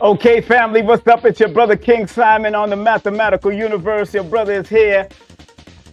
Okay, family, what's up? It's your brother King Simon on the Mathematical Universe. Your brother is here.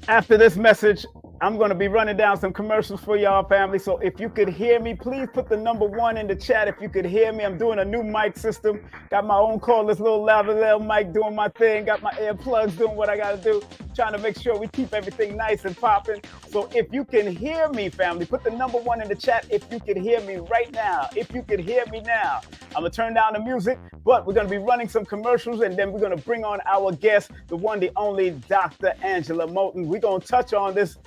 After this message, I'm going to be running down some commercials for y'all, family. So if you could hear me, please put the #1 in the chat. If you could hear me, I'm doing a new mic system. Got my own cordless little lavalier mic doing my thing. Got my earplugs doing what I got to do. Trying to make sure we keep everything nice and popping. So if you can hear me, family, put the #1 in the chat if you can hear me right now. If you can hear me now. I'm going to turn down the music, but we're going to be running some commercials, and then we're going to bring on our guest, the one, the only Dr. Angela Moten. We're going to touch on this.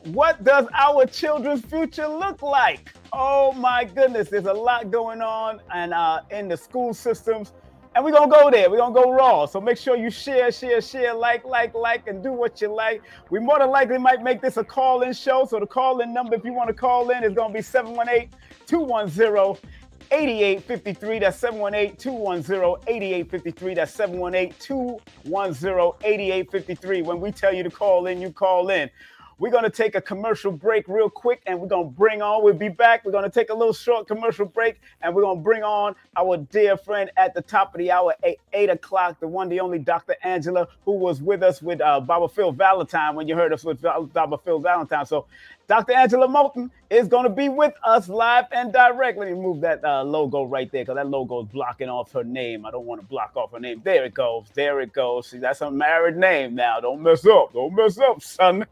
What does our children's future look like? Oh my goodness, there's a lot going on and in the school systems, and we're gonna go there. We're gonna go raw. So make sure you share, like, and do what you like. We more than likely might make this a call-in show. So the call-in number, if you want to call in, is gonna be 718-210-8853. That's 718-210-8853. That's 718-210-8853. When we tell you to call in, you call in. We're going to take a commercial break real quick, and we're going to bring on, we'll be back. We're going to take a little short commercial break, and we're going to bring on our dear friend at the top of the hour at 8 o'clock, the one, the only Dr. Angela, who was with us with Baba Phil Valentine when you heard us with Baba Phil Valentine. So Dr. Angela Moten is going to be with us live and direct. Let me move that logo right there, because that logo is blocking off her name. I don't want to block off her name. There it goes. There it goes. See, that's a married name now. Don't mess up. Don't mess up, son.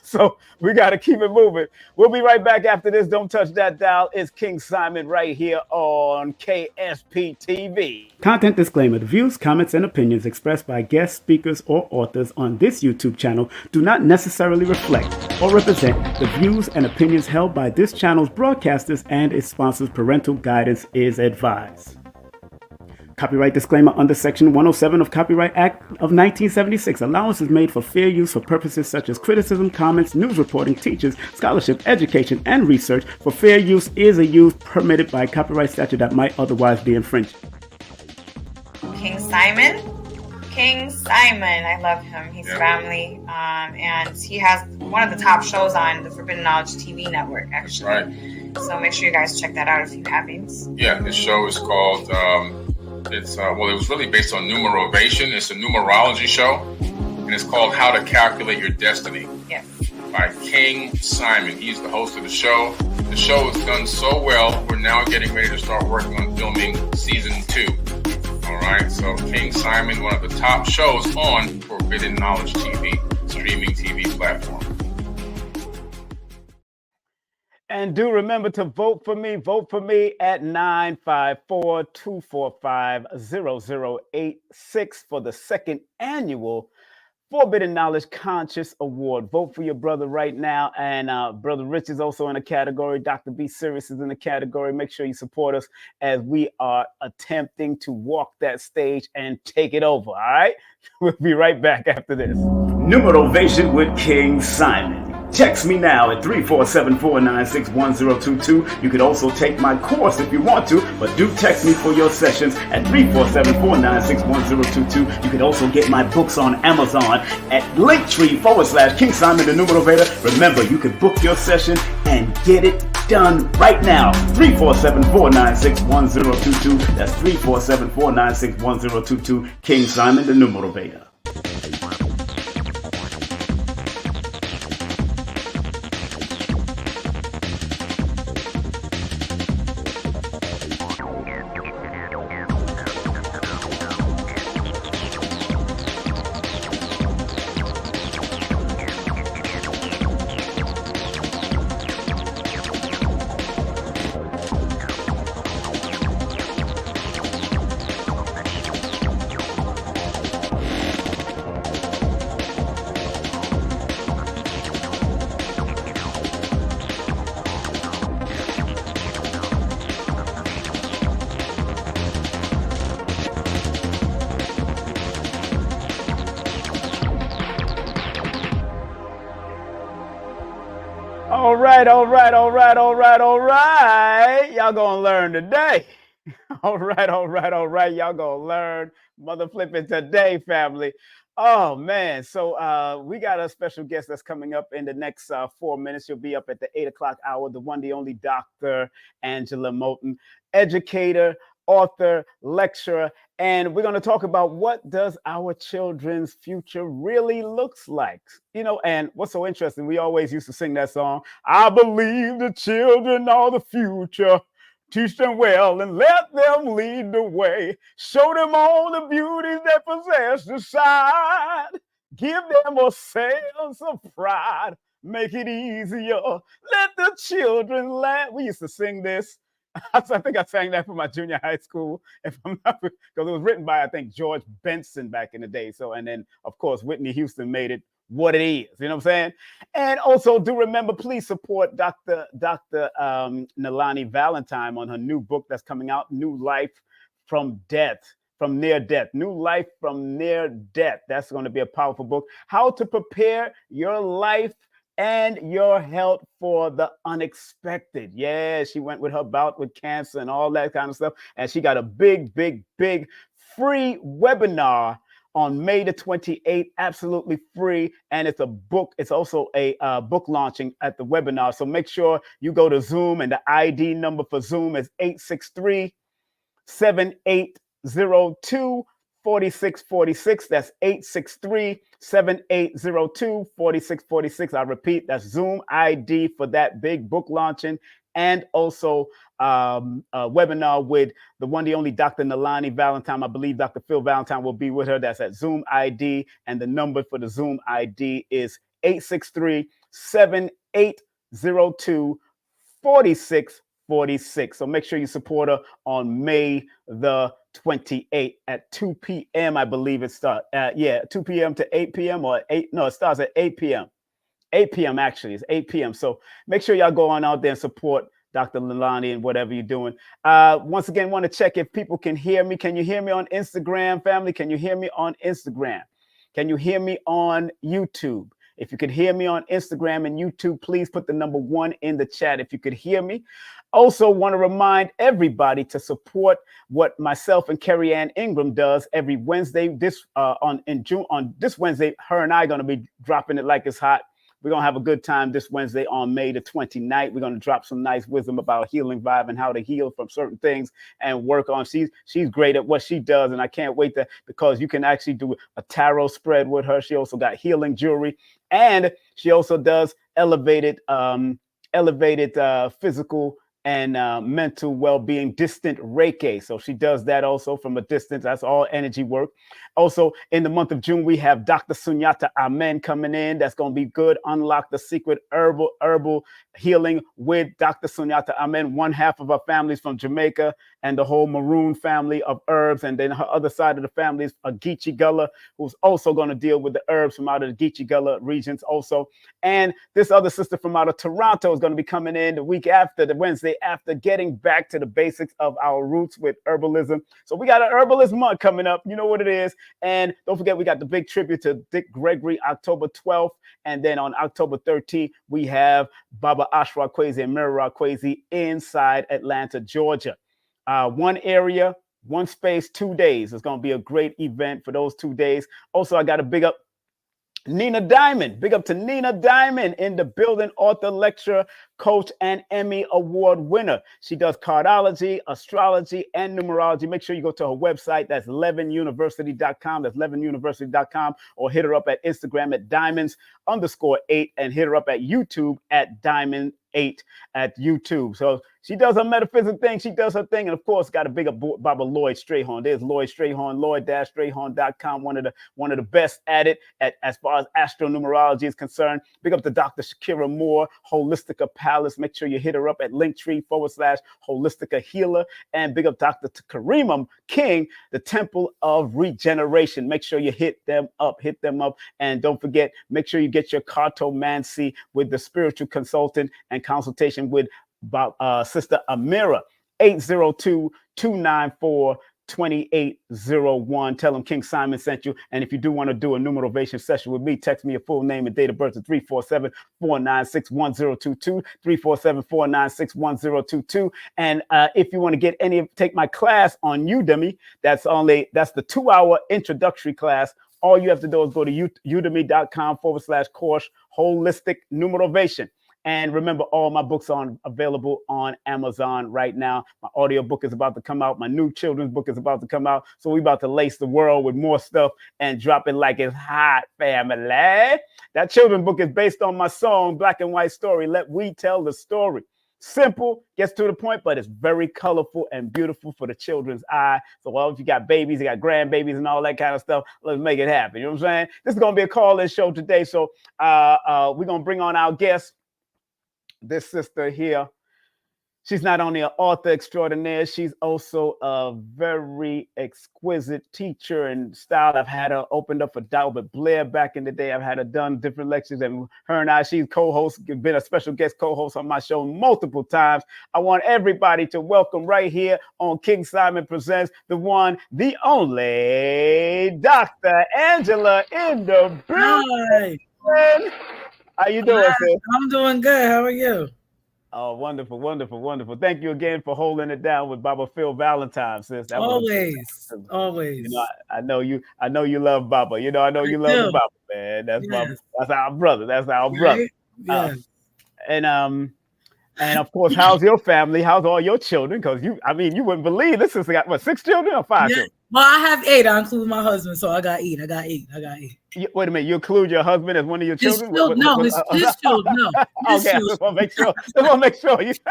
So we got to keep it moving. We'll be right back after this. Don't touch that dial. It's King Simon right here on KSP TV. Content disclaimer. The views, comments, and opinions expressed by guest speakers or authors on this YouTube channel do not necessarily reflect or represent the views and opinions held by this channel's broadcasters and its sponsors. Parental guidance is advised. Copyright disclaimer under Section 107 of Copyright Act of 1976. Allowance is made for fair use for purposes such as criticism, comments, news reporting, teachers, scholarship, education, and research. For fair use is a use permitted by copyright statute that might otherwise be infringed. King Simon. I love him. He's family. And he has one of the top shows on the Forbidden Knowledge TV network, actually. Right. So make sure you guys check that out if you haven't. Yeah, this show is called, it was really based on numerovation. It's a numerology show, and it's called How to Calculate Your Destiny. Yes. By King Simon. He's the host of the show. The show has done so well, we're now getting ready to start working on filming season 2. All right, so King Simon, one of the top shows on Forbidden Knowledge TV, streaming TV platform. And do remember to vote for me. Vote for me at 954-245-0086 for the second annual Forbidden Knowledge Conscious Award. Vote for your brother right now. And Brother Rich is also in the category. Dr. B. Sirius is in the category. Make sure you support us as we are attempting to walk that stage and take it over. All right? We'll be right back after this. Numerovation with King Simon. Text me now at 347-496-1022. You could also take my course if you want to, but do text me for your sessions at 347-496-1022. You could also get my books on Amazon at Linktree/King Simon the Numerovator. Remember, you can book your session and get it done right now. 347-496-1022. That's 347-496-1022. King Simon the Numerovator. right, all right, all right, all right, all right. Y'all gonna learn today. All right, all right, all right. Y'all gonna learn mother flipping today, family. Oh man, so we got a special guest that's coming up in the next 4 minutes. She'll be up at the 8 o'clock hour. The one, the only Dr. Angela Moten, educator, author, lecturer, and we're going to talk about what does our children's future really looks like. You know, and what's so interesting, we always used to sing that song, I believe the children are the future. Teach them well and let them lead the way. Show them all the beauties they possess inside. Give them a sense of pride. Make it easier. Let the children laugh. We used to sing this. I think I sang that for my junior high school, if I'm not, because it was written by, I think, George Benson back in the day. So, and then, of course, Whitney Houston made it what it is. You know what I'm saying? And also, do remember, please support Dr. Nalani Valentine on her new book that's coming out, New Life from Death. From near death, New Life from Near Death. That's going to be a powerful book. How to prepare your life and your health for the unexpected. Yeah, she went with her bout with cancer and all that kind of stuff. And she got a big free webinar on May the 28th, absolutely free. And it's a book. It's also a book launching at the webinar. So make sure you go to Zoom, and the ID number for Zoom is 863-7802-4646. That's 863-7802-4646. I repeat, that's Zoom ID for that big book launching, and also a webinar with the one, the only Dr. Nalani Valentine. I believe Dr. Phil Valentine will be with her. That's at Zoom ID, and the number for the Zoom ID is 863-7802-4646. So make sure you support her on May the 28th at 2 p.m. I believe it starts. 2 p.m. to 8 p.m. or 8. No, it starts at 8 p.m. 8 p.m. actually. It's 8 p.m. So make sure y'all go on out there and support Dr. Nalani and whatever you're doing. Once again, want to check if people can hear me. Can you hear me on Instagram, family? Can you hear me on Instagram? Can you hear me on YouTube? If you could hear me on Instagram and YouTube, please put the number 1 in the chat if you could hear me. Also want to remind everybody to support what myself and Carrie Ann Ingram does every Wednesday. On this Wednesday, her and I are going to be dropping it like it's hot. We're going to have a good time this Wednesday on May the 29th. We're going to drop some nice wisdom about healing vibe and how to heal from certain things and work on. She's great at what she does, and I can't wait because you can actually do a tarot spread with her. She also got healing jewelry, and she also does elevated physical and mental well-being, distant Reiki. So she does that also from a distance. That's all energy work. Also, in the month of June, we have Dr. Sunyata Amen coming in. That's going to be good. Unlock the secret herbal healing with Dr. Sunyata Amen. One half of our families from Jamaica and the whole Maroon family of herbs. And then her other side of the family is a Geechee Gullah, who's also going to deal with the herbs from out of the Geechee Gullah regions also. And this other sister from out of Toronto is going to be coming in the week after, the Wednesday after, getting back to the basics of our roots with herbalism. So we got an herbalist month coming up. You know what it is. And don't forget, we got the big tribute to Dick Gregory, October 12th. And then on October 13th, we have Baba Ashra Kwesi and Mira Kwesi inside Atlanta, Georgia. One area, one space, 2 days. It's going to be a great event for those 2 days. Also, I got to big up Nina Diamond. Big up to Nina Diamond in the building, author, lecturer, coach, and Emmy Award winner. She does cardology, astrology, and numerology. Make sure you go to her website. That's levinuniversity.com. That's levinuniversity.com, or hit her up at Instagram at diamonds_8, and hit her up at YouTube at diamond8 at YouTube. So she does her metaphysical thing. She does her thing. And of course, got to big up Baba Lloyd Strayhorn. There's Lloyd Strayhorn, Lloyd-Strayhorn.com. One of the best at it as far as astronumerology is concerned. Big up to Dr. Shakira Moore, Holistica Palace. Make sure you hit her up at Linktree/Holistica Healer. And big up Dr. Karima King, the Temple of Regeneration. Make sure you hit them up. And don't forget, make sure you get your cartomancy with the spiritual consultant and consultation with Sister Amira, 802-294 2801. Tell them King Simon sent you. And if you do want to do a numeration session with me, text me your full name and date of birth to 347-496-1022, 347-496-1022. And if you want to take my class on Udemy, that's the 2-hour introductory class. All you have to do is go to udemy.com/course holistic numeration. And remember, all my books are available on Amazon right now. My audio book is about to come out. My new children's book is about to come out. So we're about to lace the world with more stuff and drop it like it's hot, family. That children's book is based on my song, Black and White Story, Let We Tell the Story. Simple, gets to the point, but it's very colorful and beautiful for the children's eye. So if you got babies, you got grandbabies and all that kind of stuff, let's make it happen. You know what I'm saying? This is going to be a call-in show today. So we're going to bring on our guest. This sister here, she's not only an author extraordinaire, she's also a very exquisite teacher and style. I've had her opened up for Dalbert Blair back in the day. I've had her done different lectures, and her and I, she's co-host, been a special guest co-host on my show multiple times. I want everybody to welcome right here on King Simon Presents, the one, the only Dr. Angela in the building. Hi. How you doing, sis? I'm doing good. How are you? Oh, wonderful, wonderful, wonderful. Thank you again for holding it down with Baba Phil Valentine, sis. Always. You know, I know you love Baba. You know, I know you love Baba, man. That's Baba. That's our brother. That's our brother. Yes. And of course, how's your family? How's all your children? Because you wouldn't believe this is got 6 children or 5 children? Well, I have 8. I include my husband, so I got 8. Wait a minute, you include your husband as one of your children? His children. No. Okay, I just want to make sure. Just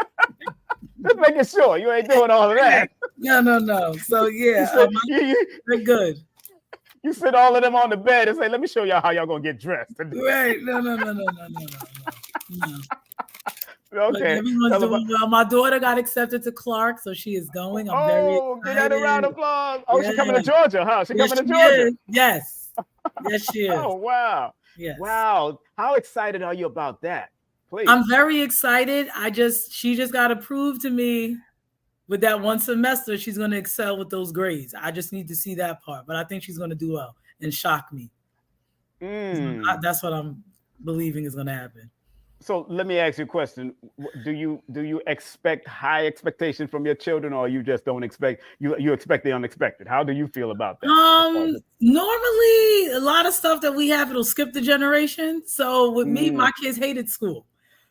making sure you ain't doing all of that. No. So yeah, they're good. You sit all of them on the bed and say, "Let me show y'all how y'all gonna get dressed." Right? No. Okay. Everyone's doing well. My daughter got accepted to Clark, so she is going. I'm very excited. Get that a round of applause. Oh, she's coming to Georgia, huh? She's coming to Georgia. Yes. Yes, she is. Oh, wow. Yes. Wow. How excited are you about that? Please. I'm very excited. She just got to prove to me with that one semester she's going to excel with those grades. I just need to see that part, but I think she's going to do well and shock me. That's what I'm believing is going to happen. So let me ask you a question. Do you expect high expectations from your children, or you just don't expect you expect the unexpected? How do you feel about that? Normally a lot of stuff that we have, it'll skip the generation. So with me, my kids hated school.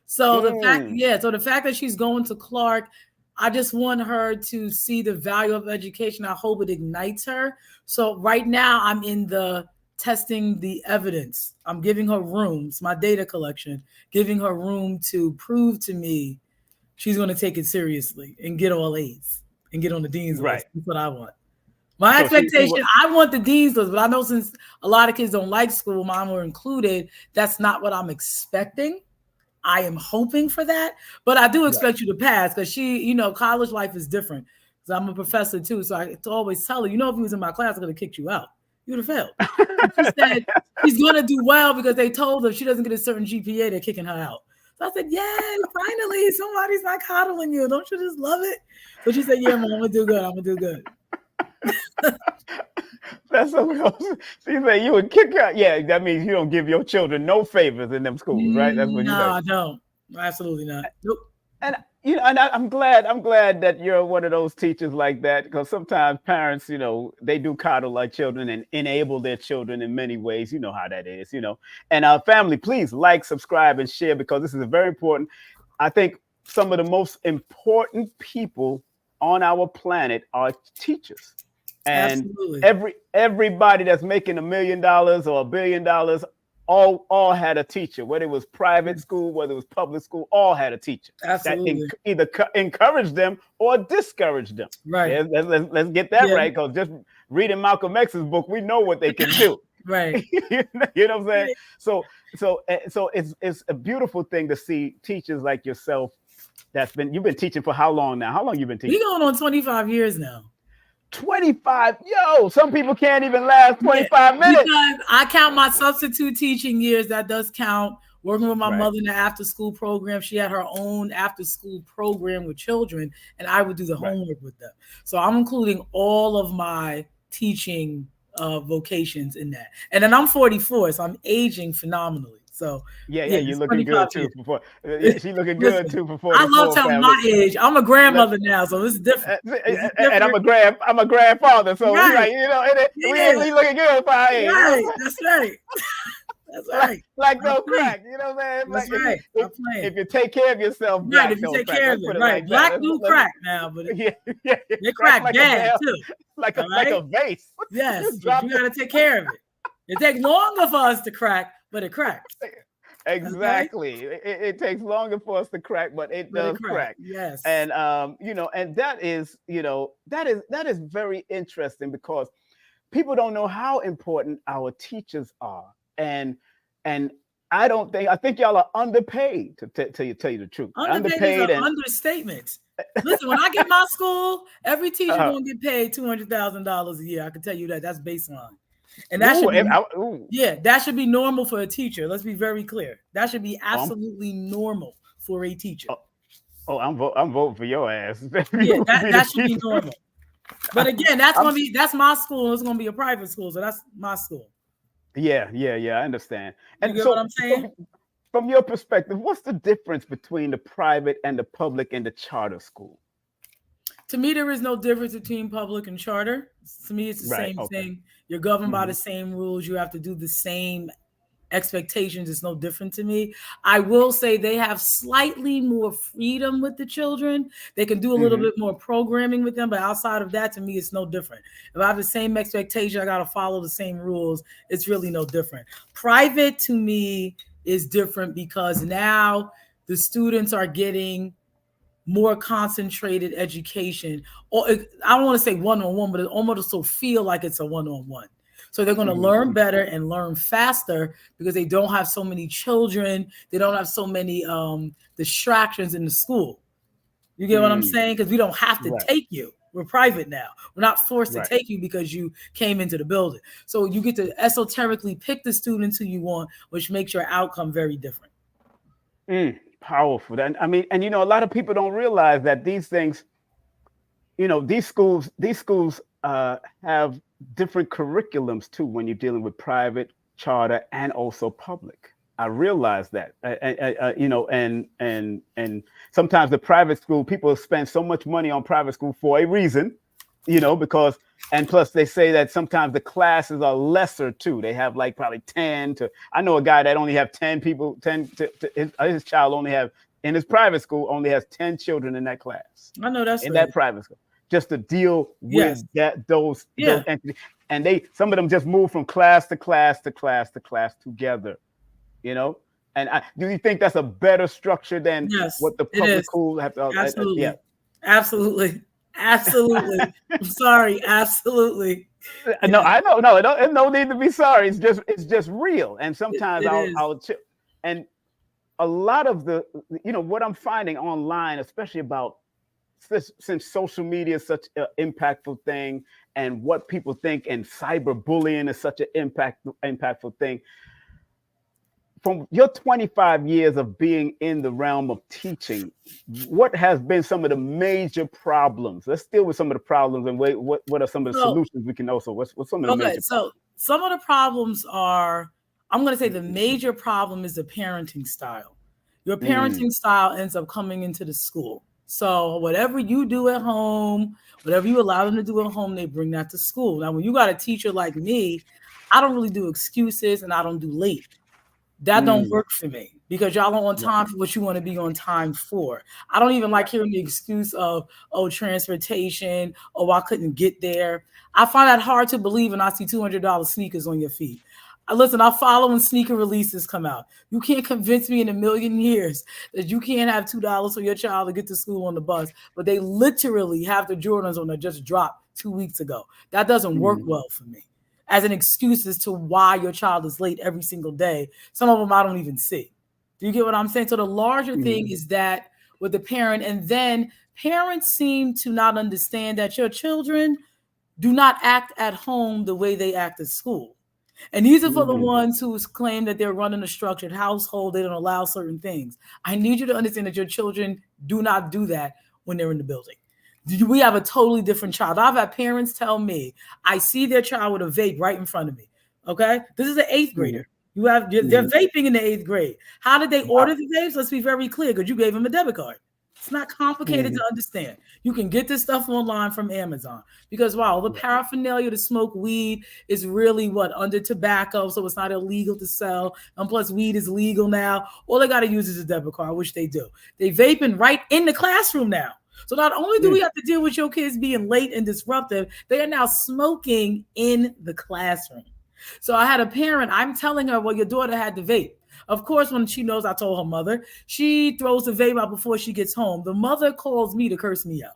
So the fact that she's going to Clark, I just want her to see the value of education. I hope it ignites her. So right now I'm in the testing the evidence. I'm giving her rooms, my data collection, giving her room to prove to me she's going to take it seriously and get all A's and get on the dean's list. That's what I want. My expectation, I want the dean's list, but I know since a lot of kids don't like school, mine were included, that's not what I'm expecting. I am hoping for that, but I do expect you to pass because college life is different. Because I'm a professor too, so I always tell her, if you was in my class, I'm going to kick you out. You would have failed. She said she's going to do well because they told her if she doesn't get a certain GPA, they're kicking her out. So I said, yay, finally, somebody's not coddling you. Don't you just love it? So she said, yeah, Mom, I'm going to do good. That's so cool. She said you would kick out. Yeah, that means you don't give your children no favors in them schools, right? That's what you say. No, I don't. Absolutely not. Nope. And I'm glad that you're one of those teachers like that, because sometimes parents, they do coddle like children and enable their children in many ways. You know how that is, And our family, please like, subscribe, and share, because this is very important. I think some of the most important people on our planet are teachers. And everybody that's making $1 million or $1 billion all had a teacher, whether it was private school, whether it was public school, all had a teacher. Absolutely. That either encouraged them or discouraged them. Right. Let's get that right, because just reading Malcolm X's book, we know what they can do. Right. You know what I'm saying? So it's a beautiful thing to see teachers like yourself. You've been teaching for how long now? How long you been teaching? We're going on 25 years now. 25. Some people can't even last 25 minutes. Because I count my substitute teaching years. That does count Working with my mother in the after-school program, she had her own after-school program with children, and I would do the homework with them. So I'm including all of my teaching vocations in that. And then I'm 44, so I'm aging phenomenally. So yeah, you're looking good too. Before she looking good too. Before I love telling my age. I'm a grandmother now, so it's different. And I'm a grandfather, so like, you know, we looking good for our age. Right, that's right. That's right. Like don't crack, you know what I'm saying? That's like, right. If you take care of yourself, right. If you take care of it, right. Black do crack now, but they crack like bad too. Like a vase. Yes, but you got to take care of it. It takes longer for us to crack, but it cracks. Exactly. Okay? It takes longer for us to crack, but it does crack. Yes. And you know, and that is very interesting because people don't know how important our teachers are. And I think y'all are underpaid to tell you the truth. Underpaid is an understatement. Listen, when I get my school, every teacher gonna get paid $200,000 a year. I can tell you that. That's baseline. And that that should be normal for a teacher. Let's be very clear. That should be absolutely normal for a teacher. I'm voting for your ass. that should be normal. But again, that's my school. It's gonna be a private school, so that's my school. Yeah, I understand. And you get what I'm saying? From your perspective, what's the difference between the private and the public and the charter school? To me, there is no difference between public and charter. To me, it's the same thing. You're governed by the same rules. You have to do the same expectations. It's no different to me. I will say they have slightly more freedom with the children. They can do a little bit more programming with them, but outside of that, to me, it's no different. If I have the same expectation, I got to follow the same rules. It's really no different. Private to me is different because now the students are getting more concentrated education, or I don't want to say one-on-one, but it almost will feel like it's a one-on-one. So they're going to learn better and learn faster because they don't have so many children. They don't have so many distractions in the school. You get what I'm saying? Because we don't have to take you. We're private now. We're not forced to take you because you came into the building. So you get to esoterically pick the students who you want, which makes your outcome very different. Powerful. And I mean, and you know, a lot of people don't realize that these things, you know, these schools have different curriculums too when you're dealing with private, charter, and also public. I realize that, you know, and sometimes the private school, people spend so much money on private school for a reason, you know, because, and plus they say that sometimes the classes are lesser too. They have like probably 10 to, I know a guy that only have 10 people, his child only have, in his private school, only has 10 children in that class. I know that's in that private school, just to deal with those entities. And some of them just move from class to class to class to class together, you know? And do you think that's a better structure than what the public school have to? Absolutely. Absolutely. Absolutely. I'm sorry. Absolutely. No, I know. No, no need to be sorry. It's just real. And sometimes and a lot of the, you know, what I'm finding online, especially about since social media is such an impactful thing, and what people think, and cyberbullying is such an impactful thing. From your 25 years of being in the realm of teaching, what has been some of the major problems? Let's deal with some of the problems, and what are some of the solutions we can also, what's some of the major problems? Some of the problems are, I'm going to say the major problem is the parenting style. Your parenting style ends up coming into the school. So whatever you do at home, whatever you allow them to do at home, they bring that to school. Now, when you got a teacher like me, I don't really do excuses and I don't do late. That don't work for me because y'all are on time for what you want to be on time for. I don't even like hearing the excuse of, transportation, I couldn't get there. I find that hard to believe when I see $200 sneakers on your feet. Listen, I follow when sneaker releases come out. You can't convince me in a million years that you can't have $2 for your child to get to school on the bus, but they literally have the Jordans on that just dropped 2 weeks ago. That doesn't work well for me as an excuse as to why your child is late every single day. Some of them I don't even see. Do you get what I'm saying? So the larger thing is that with the parent, and then parents seem to not understand that your children do not act at home the way they act at school. And these are for the ones who claim that they're running a structured household. They don't allow certain things. I need you to understand that your children do not do that when they're in the building. We have a totally different child. I've had parents tell me, I see their child with a vape right in front of me. Okay. This is an 8th grader. They're vaping in the 8th grade. How did they order the vapes? Let's be very clear, because you gave them a debit card. It's not complicated to understand. You can get this stuff online from Amazon, because wow, the paraphernalia to smoke weed is really under tobacco, so it's not illegal to sell. And plus, weed is legal now. All they got to use is a debit card, which they do. They vaping right in the classroom now. So not only do we have to deal with your kids being late and disruptive, they are now smoking in the classroom. So I had a parent, I'm telling her, well, your daughter had the vape. Of course, when she knows I told her mother, she throws the vape out before she gets home. The mother calls me to curse me out.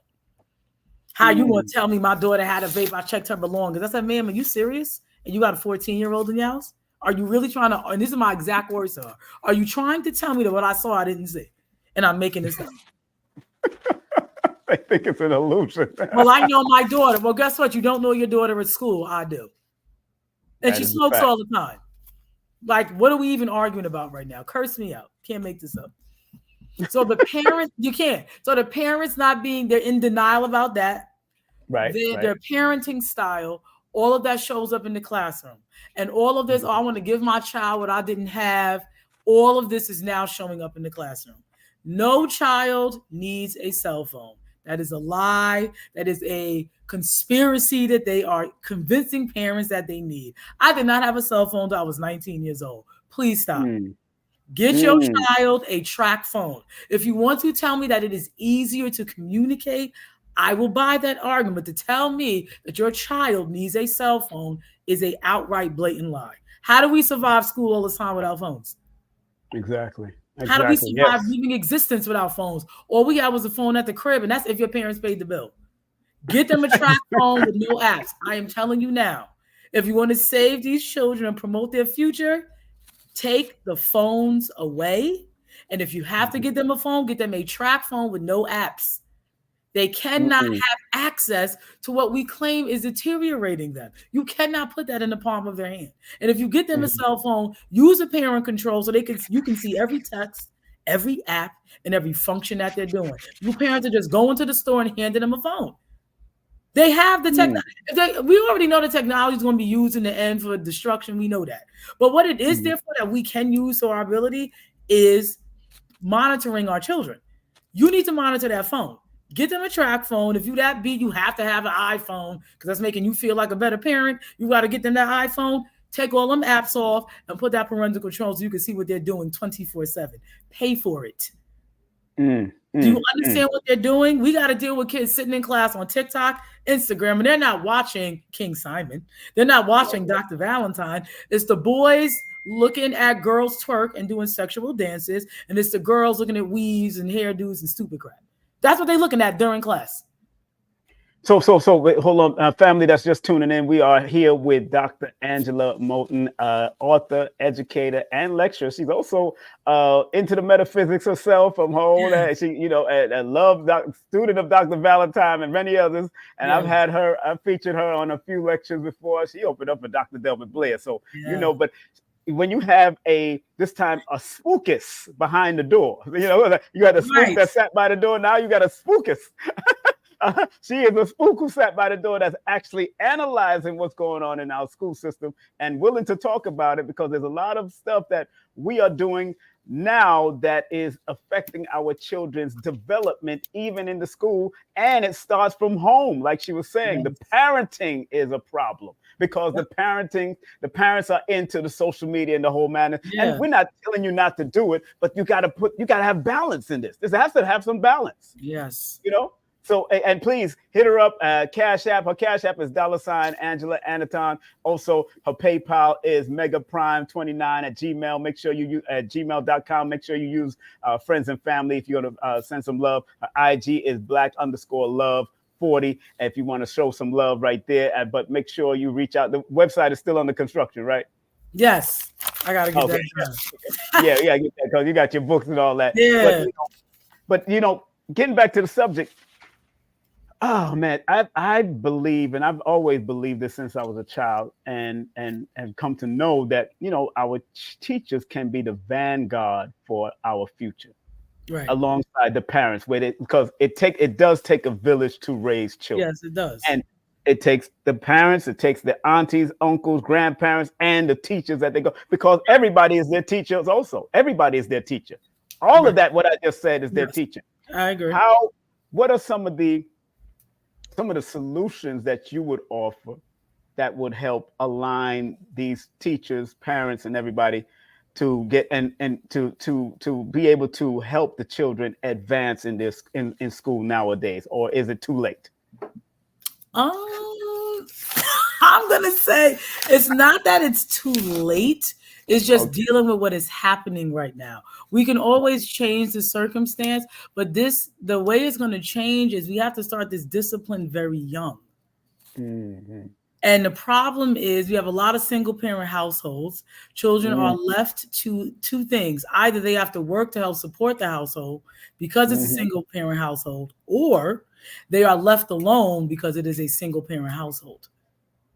How you want to tell me my daughter had a vape? I checked her belongings. I said, ma'am, are you serious? And you got a 14-year-old in your house? Are you really trying to, and these are my exact words to her, are you trying to tell me that what I saw I didn't see? And I'm making this up. I think it's an illusion. Well, I know my daughter. Well, guess what? You don't know your daughter at school. I do. And she smokes all the time. Like, what are we even arguing about right now? Curse me out. Can't make this up. So the parents, you can't. So the parents they're in denial about that. Right. Their parenting style, all of that shows up in the classroom. And all of this, I want to give my child what I didn't have. All of this is now showing up in the classroom. No child needs a cell phone. That is a lie. That is a conspiracy that they are convincing parents that they need. I did not have a cell phone until I was 19 years old. Please stop. Get your child a track phone. If you want to tell me that it is easier to communicate, I will buy that argument. To tell me that your child needs a cell phone is an outright blatant lie. How do we survive school all the time without phones? Exactly. How do we survive living existence without phones? All we had was a phone at the crib, and that's if your parents paid the bill. Get them a track phone with no apps. I am telling you now, if you want to save these children and promote their future, take the phones away. And if you have to get them a phone, get them a track phone with no apps. They cannot have access to what we claim is deteriorating them. You cannot put that in the palm of their hand. And if you get them a cell phone, use a parent control so you can see every text, every app, and every function that they're doing. You parents are just going to the store and handing them a phone. They have the technology. We already know the technology is going to be used in the end for destruction. We know that. But what it is therefore that we can use to our ability is monitoring our children. You need to monitor that phone. Get them a track phone. If you that beat, you have to have an iPhone because that's making you feel like a better parent. You got to get them that iPhone. Take all them apps off and put that parental control so you can see what they're doing 24/7. Pay for it. Do you understand what they're doing? We got to deal with kids sitting in class on TikTok, Instagram, and they're not watching King Simon. They're not watching Dr. Valentine. It's the boys looking at girls twerk and doing sexual dances, and it's the girls looking at weaves and hairdos and stupid crap. That's what they're looking at during class. So wait, hold on, family that's just tuning in. We are here with Dr. Angela Moten, author, educator, and lecturer. She's also into the metaphysics herself from home. She, a student of Dr. Valentine and many others. And I've featured her on a few lectures before. She opened up for Dr. Delbert Blair. So, but when you have this time a spookus behind the door, you had a spook that sat by the door. Now you got a spookus. She is a spook who sat by the door that's actually analyzing what's going on in our school system and willing to talk about it, because there's a lot of stuff that we are doing now that is affecting our children's development, even in the school. And it starts from home. Like she was saying, the parenting is a problem because the parents are into the social media and the whole manner. And we're not telling you not to do it, but you got to have balance in this. This has to have some balance. Yes. So, and please hit her up, Cashapp. Her Cashapp is $AngelaAniton. Also, her PayPal is megaprime29@gmail. Make sure you use at gmail.com. Make sure you use friends and family if you want to send some love. Her IG is black_love40. If you want to show some love right there, but make sure you reach out. The website is still under construction, right? Yes, I gotta get that done. Yeah, get that because you got your books and all that. Yeah. But getting back to the subject. Oh man, I believe, and I've always believed this since I was a child, and come to know that, you know, our teachers can be the vanguard for our future, Right. alongside the parents, because it does take a village to raise children. Yes, it does. And it takes the parents, it takes the aunties, uncles, grandparents, and the teachers that they go, because everybody is their teachers also. Everybody is their teacher. All of that, what I just said, is their teacher. I agree. What are some of the solutions that you would offer that would help align these teachers, parents, and everybody to get and to be able to help the children advance in this in school nowadays? Or is it too late? I'm gonna say it's not that it's too late. It's just dealing with what is happening right now. We can always change the circumstance, but the way it's going to change is we have to start this discipline very young. Mm-hmm. And the problem is we have a lot of single parent households. Children are left to two things. Either they have to work to help support the household because it's a single parent household, or they are left alone because it is a single parent household.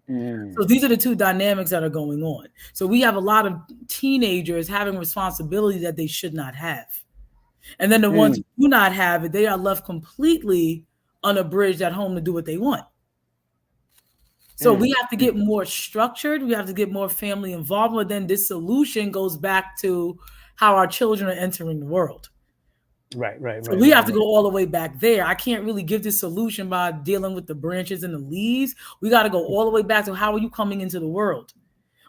So these are the two dynamics that are going on. So we have a lot of teenagers having responsibility that they should not have. And then the ones who do not have it, they are left completely unabridged at home to do what they want. So we have to get more structured. We have to get more family involvement. Then this solution goes back to how our children are entering the world. Right. So we have to go all the way back there. I can't really give this solution by dealing with the branches and the leaves. We got to go all the way back to how are you coming into the world?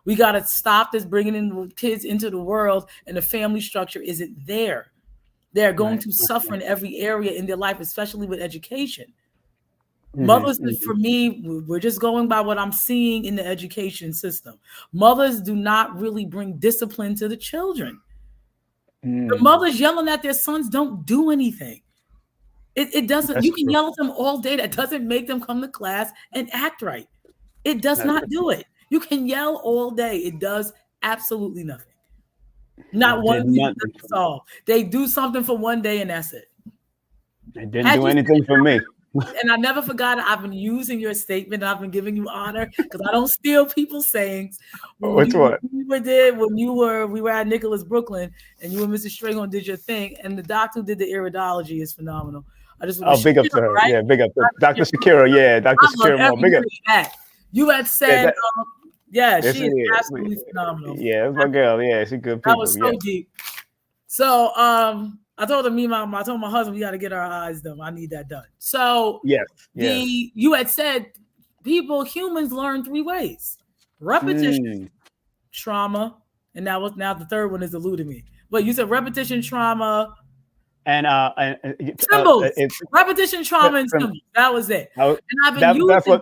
We got to stop this bringing in kids into the world, and the family structure isn't there. They're going to suffer in every area in their life, especially with education. Mothers, for me, we're just going by what I'm seeing in the education system. Mothers do not really bring discipline to the children. The mothers yelling at their sons don't do anything. It doesn't. That's you can yell at them all day. That doesn't make them come to class and act right. It does not do it. You can yell all day. It does absolutely nothing. Not one thing to solve. They do something for one day and that's it. It didn't do anything for me. And I never forgot it. I've been using your statement. I've been giving you honor because I don't steal people's sayings. Which one? We were at Nicholas, Brooklyn, and you and Mrs. Stragon did your thing, and the doctor who did the iridology is phenomenal. I just big up to her. Right? Yeah, big up to Dr. Shakira. Yeah, Dr. Shakira. Big up. You had said, she is absolutely phenomenal. Yeah, that's my girl. Yeah, she's good people. That was so deep. So, I told I told my husband, we got to get our eyes done. I need that done. So you had said humans learn 3 ways: repetition, trauma, and now the third one is eluding me. But you said repetition, trauma, and symbols. Repetition, trauma, and symbols. That was it. And I've been using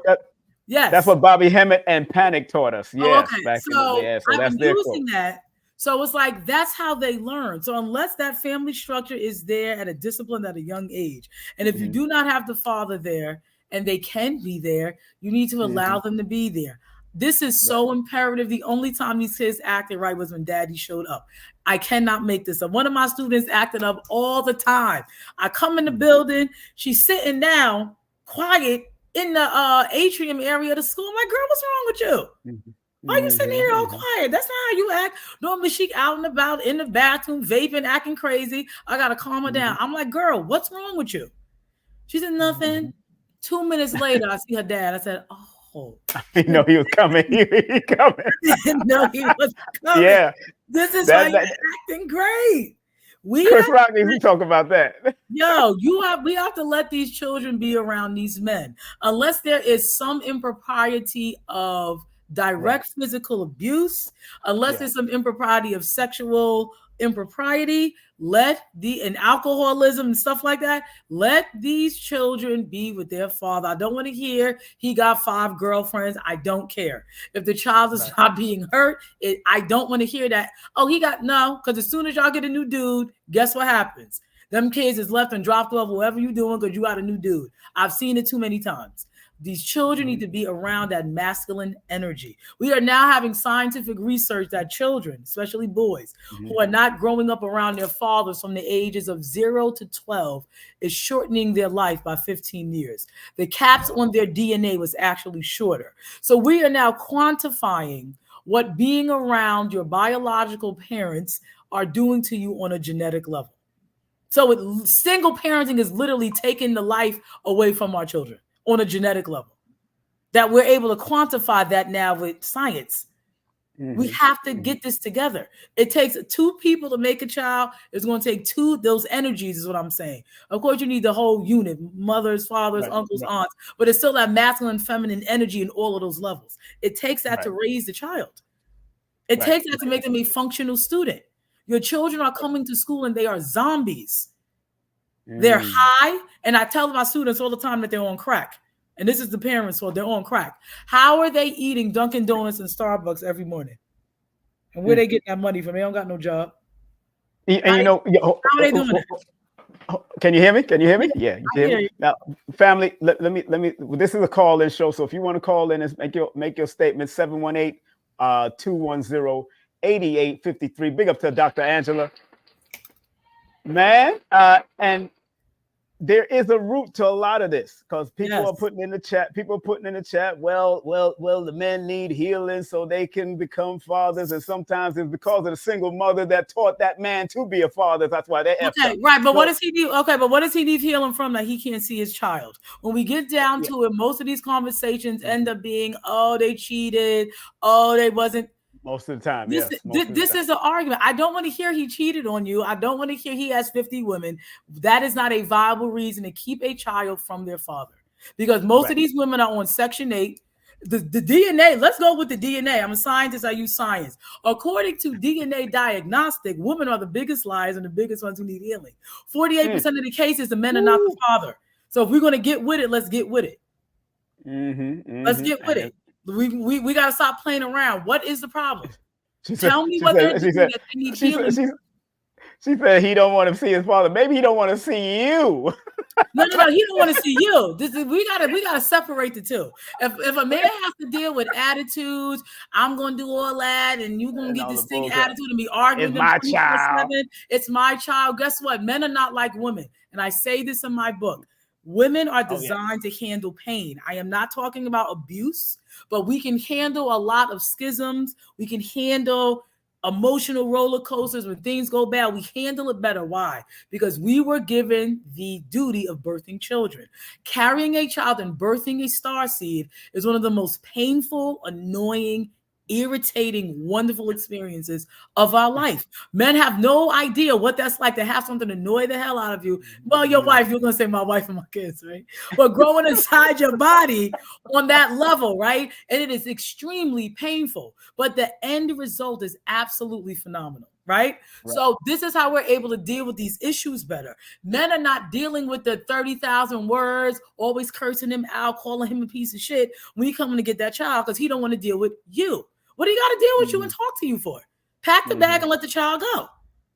that's what Bobby Hemmett and Panic taught us. Yes, so I've been using that. So it's like, that's how they learn. So unless that family structure is there at a discipline at a young age, and if you do not have the father there and they can be there, you need to allow them to be there. This is so imperative. The only time these kids acted right was when daddy showed up. I cannot make this up. One of my students acted up all the time. I come in the building, she's sitting down, quiet in the atrium area of the school. I'm like, girl, what's wrong with you? Why are you sitting here all quiet? That's not how you act. Normally she out and about in the bathroom, vaping, acting crazy. I got to calm her down. I'm like, girl, what's wrong with you? She said, nothing. 2 minutes later, I see her dad. I said, oh. I know he was coming. He coming. I didn't know he was coming. Yeah. This is why you're acting great. Chris Rock needs to talk about that. Yo, we have to let these children be around these men. Unless there is some impropriety of direct physical abuse, unless there's some impropriety of sexual impropriety, and alcoholism and stuff like that, let these children be with their father. I don't want to hear he got 5 girlfriends. I don't care. If the child is not being hurt, I don't want to hear that. Oh, because as soon as y'all get a new dude, guess what happens? Them kids is left and dropped off whoever you doing because you got a new dude. I've seen it too many times. These children need to be around that masculine energy. We are now having scientific research that children, especially boys, who are not growing up around their fathers from the ages of 0 to 12 is shortening their life by 15 years. The caps on their DNA was actually shorter. So we are now quantifying what being around your biological parents are doing to you on a genetic level. So single parenting is literally taking the life away from our children on a genetic level, that we're able to quantify that now with science. We have to get this together. It takes 2 people to make a child. It's going to take 2, those energies is what I'm saying. Of course, you need the whole unit, mothers, fathers, uncles, aunts, but it's still that masculine, feminine energy in all of those levels. It takes that to raise the child. It takes that to make them a functional student. Your children are coming to school and they are zombies. They're high, and I tell my students all the time that they're on crack. And this is the parents' fault. They're on crack. How are they eating Dunkin' Donuts and Starbucks every morning? And where they getting that money from? They don't got no job. And how are they doing it? Can you hear me? Can you hear me? Yeah, you hear me? Now, family, let me. This is a call-in show, so if you want to call in and make your statement, 718-210-8853. Big up to Dr. Angela. Man, and there is a root to a lot of this, because people are putting in the chat. Well, the men need healing so they can become fathers, and sometimes it's because of the single mother that taught that man to be a father. That's why they right. But what does he do? Okay, but what does he need healing from that he can't see his child? When we get down to it, most of these conversations end up being, oh, they cheated, oh, they wasn't. Most of the time, this is an argument. I don't want to hear he cheated on you. I don't want to hear he has 50 women. That is not a viable reason to keep a child from their father, because most of these women are on Section 8. The DNA, let's go with the DNA. I'm a scientist. I use science. According to DNA diagnostic, women are the biggest liars and the biggest ones who need healing. 48% of the cases, the men are not the father. So if we're going to get with it, let's get with it. Let's get with it. We got to stop playing around. What is the problem? Tell me what they're doing that they need healing. She said he don't want to see his father. Maybe he don't want to see you. No, he don't want to see you. We gotta separate the two. If a man has to deal with attitudes, I'm gonna do all that, and you're gonna get this thing attitude and be arguing. It's my child. It's my child. Guess what? Men are not like women, and I say this in my book. Women are designed to handle pain. I am not talking about abuse, but we can handle a lot of schisms. We can handle emotional roller coasters. When things go bad, we handle it better. Why? Because we were given the duty of birthing children. Carrying a child and birthing a starseed is one of the most painful, annoying, irritating, wonderful experiences of our life. Men have no idea what that's like to have something annoy the hell out of you. Well, your wife, you're going to say my wife and my kids, right? But growing inside your body on that level, right? And it is extremely painful, but the end result is absolutely phenomenal. Right? So this is how we're able to deal with these issues better. Men are not dealing with the 30,000 words, always cursing him out, calling him a piece of shit when you come to get that child, because he don't want to deal with you. What do you got to deal with you and talk to you for? Pack the bag and let the child go.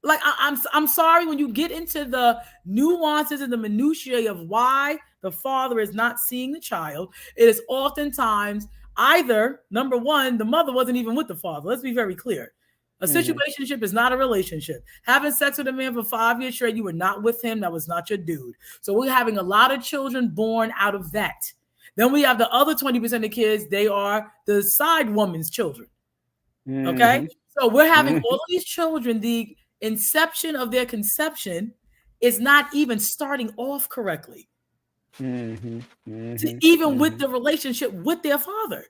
Like, I'm sorry, when you get into the nuances and the minutiae of why the father is not seeing the child, it is oftentimes either, number one, the mother wasn't even with the father. Let's be very clear. A situationship is not a relationship. Having sex with a man for 5 years straight, you were not with him. That was not your dude. So we're having a lot of children born out of that. Then we have the other 20% of kids. They are the side woman's children. Okay. So we're having all of these children. The inception of their conception is not even starting off correctly. Even with the relationship with their father.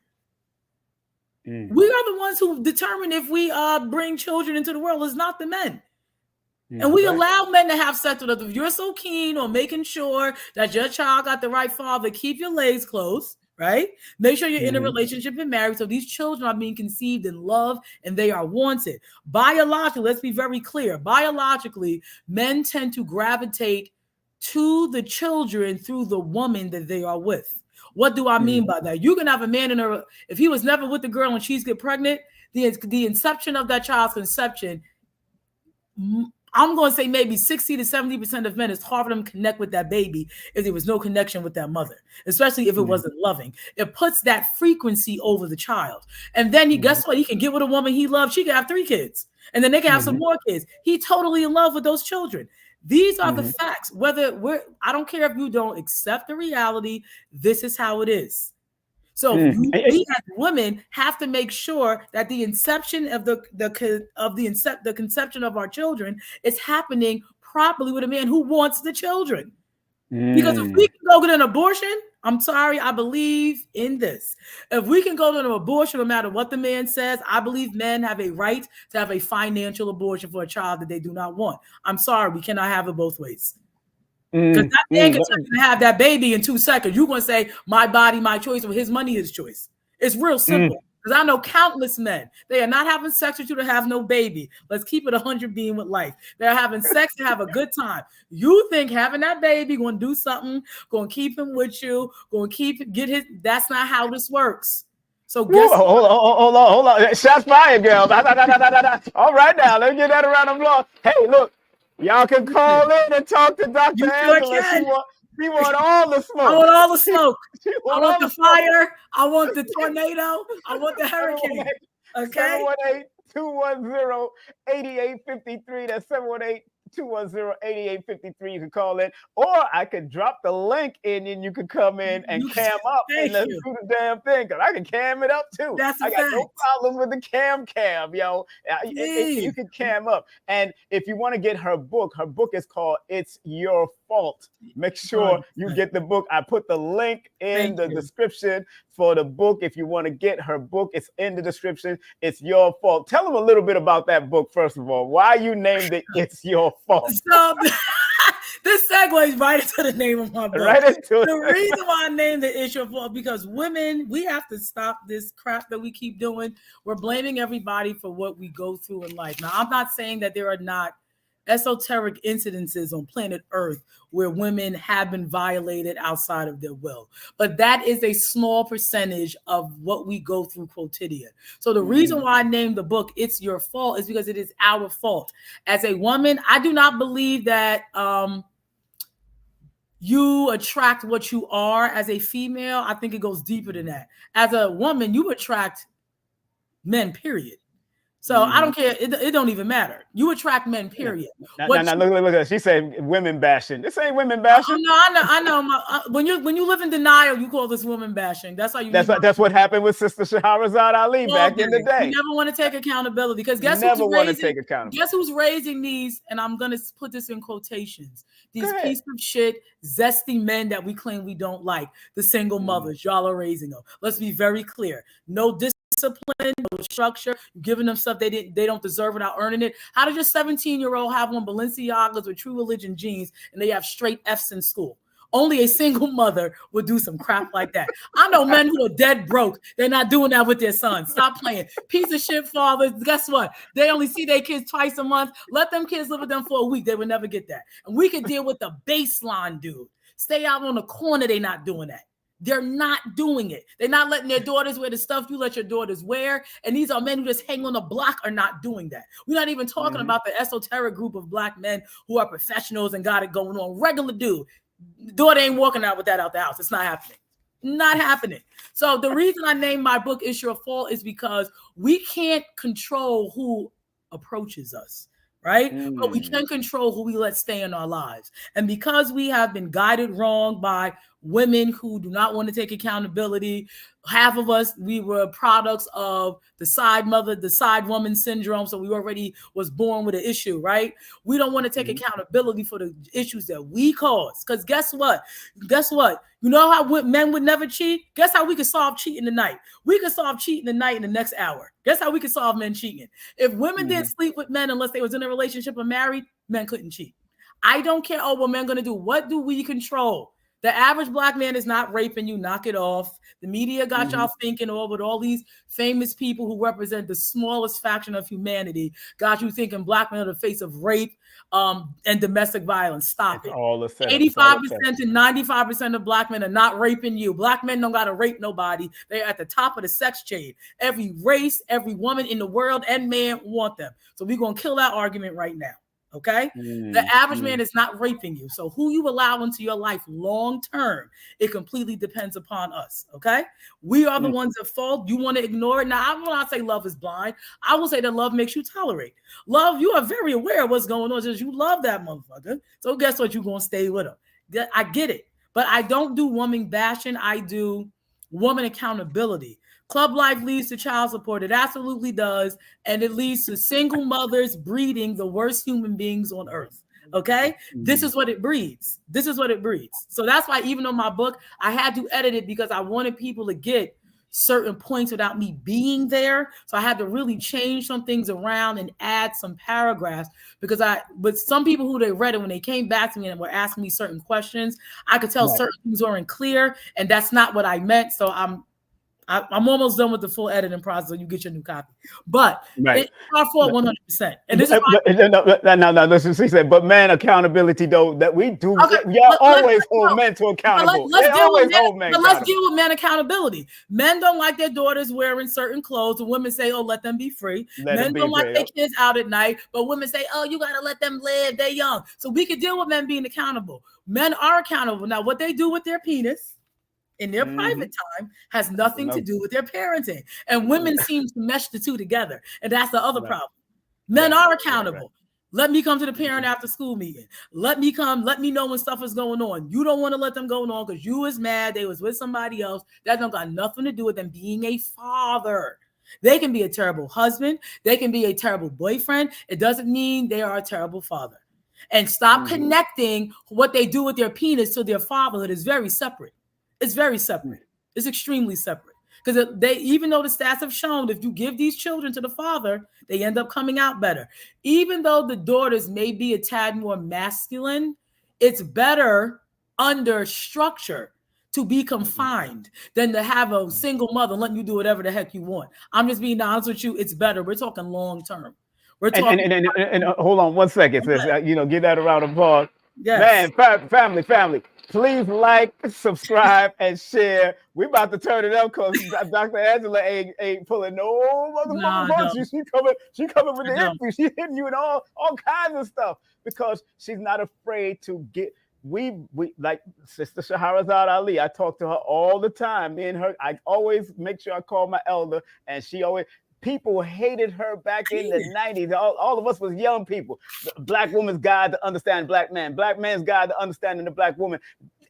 We are the ones who determine if we bring children into the world. It's not the men. And we allow men to have sex with us. If you're so keen on making sure that your child got the right father, keep your legs closed, right? Make sure you're in a relationship and married. So these children are being conceived in love and they are wanted. Biologically, let's be very clear. Biologically, men tend to gravitate to the children through the woman that they are with. What do I mean by that? You can have a man if he was never with the girl and she's get pregnant, the inception of that child's conception, I'm going to say maybe 60 to 70% of men, it's hard for them to connect with that baby if there was no connection with that mother, especially if it wasn't loving. It puts that frequency over the child. And then guess what? He can get with a woman he loves. She can have 3 kids. And then they can have some more kids. He totally in love with those children. These are the facts. I don't care if you don't accept the reality. This is how it is. So we as women have to make sure that the inception of the conception of our children is happening properly with a man who wants the children. Because if we can go get an abortion, I'm sorry, I believe in this. If we can go to an abortion, no matter what the man says, I believe men have a right to have a financial abortion for a child that they do not want. I'm sorry, we cannot have it both ways. Because that man can tell you to have that baby in 2 seconds. You're going to say, my body, my choice, or his money, his choice. It's real simple. Because I know countless men, they are not having sex with you to have no baby. Let's keep it 100 being with life. They're having sex to have a good time. You think having that baby going to do something, going to keep him with you, going to that's not how this works. So guess hold on. Shots fired, girl. All right now, let's get that around the block. Hey, look, y'all can call in and talk to Dr. Angela. She want all the smoke. I want all the smoke. I want the fire. I want the tornado. I want the hurricane. Okay. 718-210-8853. That's 718-210-8853. You can call in, or I could drop the link in and you can come in and cam up and let's do the damn thing. Cause I can cam it up too. I got no problem with the cam, yo. You can cam up. And if you want to get her book is called It's Your Fault. Make sure you get the book. I put the link in the description for the book. If you want to get her book, it's in the description. It's Your Fault. Tell them a little bit about that book, first of all. Why you named it It's Your Fault. So this segues right into the name of my book. Right into it. The reason why I named it It's Your Fault, because women, we have to stop this crap that we keep doing. We're blaming everybody for what we go through in life. Now, I'm not saying that there are not esoteric incidences on planet Earth where women have been violated outside of their will. But that is a small percentage of what we go through quotidian. So the reason why I named the book It's Your Fault is because it is our fault. As a woman, I do not believe that you attract what you are as a female. I think it goes deeper than that. As a woman, you attract men, period. So I don't care. It don't even matter. You attract men, period. Now, look at her. She said women bashing. This ain't women bashing. No, I know. When you live in denial, you call this women bashing. That's how you. That's what happened with Sister Shahrazad Ali back in the day. You never want to take accountability because guess who's raising these? And I'm gonna put this in quotations. These piece of shit, zesty men that we claim we don't like. The single mothers, y'all are raising them. Let's be very clear. No discipline, no structure. You're giving them stuff they don't deserve without earning it. How does your 17-year-old have on Balenciagas with True Religion jeans and they have straight F's in school? Only a single mother would do some crap like that. I know men who are dead broke. They're not doing that with their sons. Stop playing. Piece of shit fathers. Guess what? They only see their kids twice a month. Let them kids live with them for a week. They would never get that. And we could deal with the baseline dude. Stay out on the corner. They're not doing that. They're not doing it. They're not letting their daughters wear the stuff you let your daughters wear. And these are men who just hang on the block are not doing that. We're not even talking about the esoteric group of black men who are professionals and got it going on. Regular dude. Daughter ain't walking out with that out the house. It's not happening. Not happening. So the reason I named my book It's Your Fault is because we can't control who approaches us. Right? But we can control who we let stay in our lives. And because we have been guided wrong by women who do not want to take accountability, half of us, we were products of the side mother, the side woman syndrome. So we already was born with an issue, right? We don't want to take accountability for the issues that we caused. Because guess what? You know how men would never cheat? Guess how we could solve cheating tonight? We could solve cheating tonight in the next hour. Guess how we could solve men cheating? If women didn't sleep with men unless they was in a relationship or married, men couldn't cheat. I don't care. Oh, what men going to do? What do we control? The average black man is not raping you. Knock it off. The media got y'all thinking with all these famous people who represent the smallest faction of humanity got you thinking black men are the face of rape and domestic violence. Stop it. 85% to 95% of black men are not raping you. Black men don't got to rape nobody. They're at the top of the sex chain. Every race, every woman in the world and man want them. So we're going to kill that argument right now. Okay. The average man is not raping you. So who you allow into your life long term, it completely depends upon us. Okay. We are the ones that fall. You want to ignore it. Now, I will not say love is blind. I will say that love makes you tolerate. Love, you are very aware of what's going on. Just you love that motherfucker. So guess what? You're going to stay with him. I get it. But I don't do woman bashing. I do woman accountability. Club life leads to child support. It absolutely does. And it leads to single mothers breeding the worst human beings on earth. Okay. This is what it breeds. This is what it breeds. So that's why even on my book, I had to edit it because I wanted people to get certain points without me being there. So I had to really change some things around and add some paragraphs because with some people who they read it, when they came back to me and were asking me certain questions, I could tell certain things weren't clear. And that's not what I meant. So I'm almost done with the full editing process, so you get your new copy. But it's our fault 100%. And this is no. Listen, she said, but man, accountability though that we do. Y'all always hold men to accountable. Let's deal with men accountability. Men don't like their daughters wearing certain clothes, and women say, "Oh, let them be free." Men don't like their kids out at night, but women say, "Oh, you gotta let them live. They're young." So we can deal with men being accountable. Men are accountable. Now, what they do with their penis in their private time has nothing to do with their parenting. And women seem to mesh the two together. And that's the other problem. Men are accountable. Let me come to the parent after school meeting. Let me know when stuff is going on. You don't want to let them go on because you was mad they was with somebody else. That don't got nothing to do with them being a father. They can be a terrible husband. They can be a terrible boyfriend. It doesn't mean they are a terrible father. And stop connecting what they do with their penis to their fatherhood is very separate. It's very separate. It's extremely separate. Because even though the stats have shown, if you give these children to the father, they end up coming out better. Even though the daughters may be a tad more masculine, it's better under structure to be confined than to have a single mother letting you do whatever the heck you want. I'm just being honest with you. It's better. We're talking long term. We're talking. And hold on 1 second. Sis, give that a round of applause. Yes. Man, family. Please like, subscribe, and share. We about to turn it up because Dr. Angela ain't pulling no motherfucking punches. She coming with the empty. She's hitting you with all kinds of stuff because she's not afraid to get. We like Sister Shahrazad Ali. I talk to her all the time. Me and her, I always make sure I call my elder, and she always. People hated her back in the 90s. All of us was young people. The Black woman's guide to understand Black man. Black man's guide to understanding the Black woman.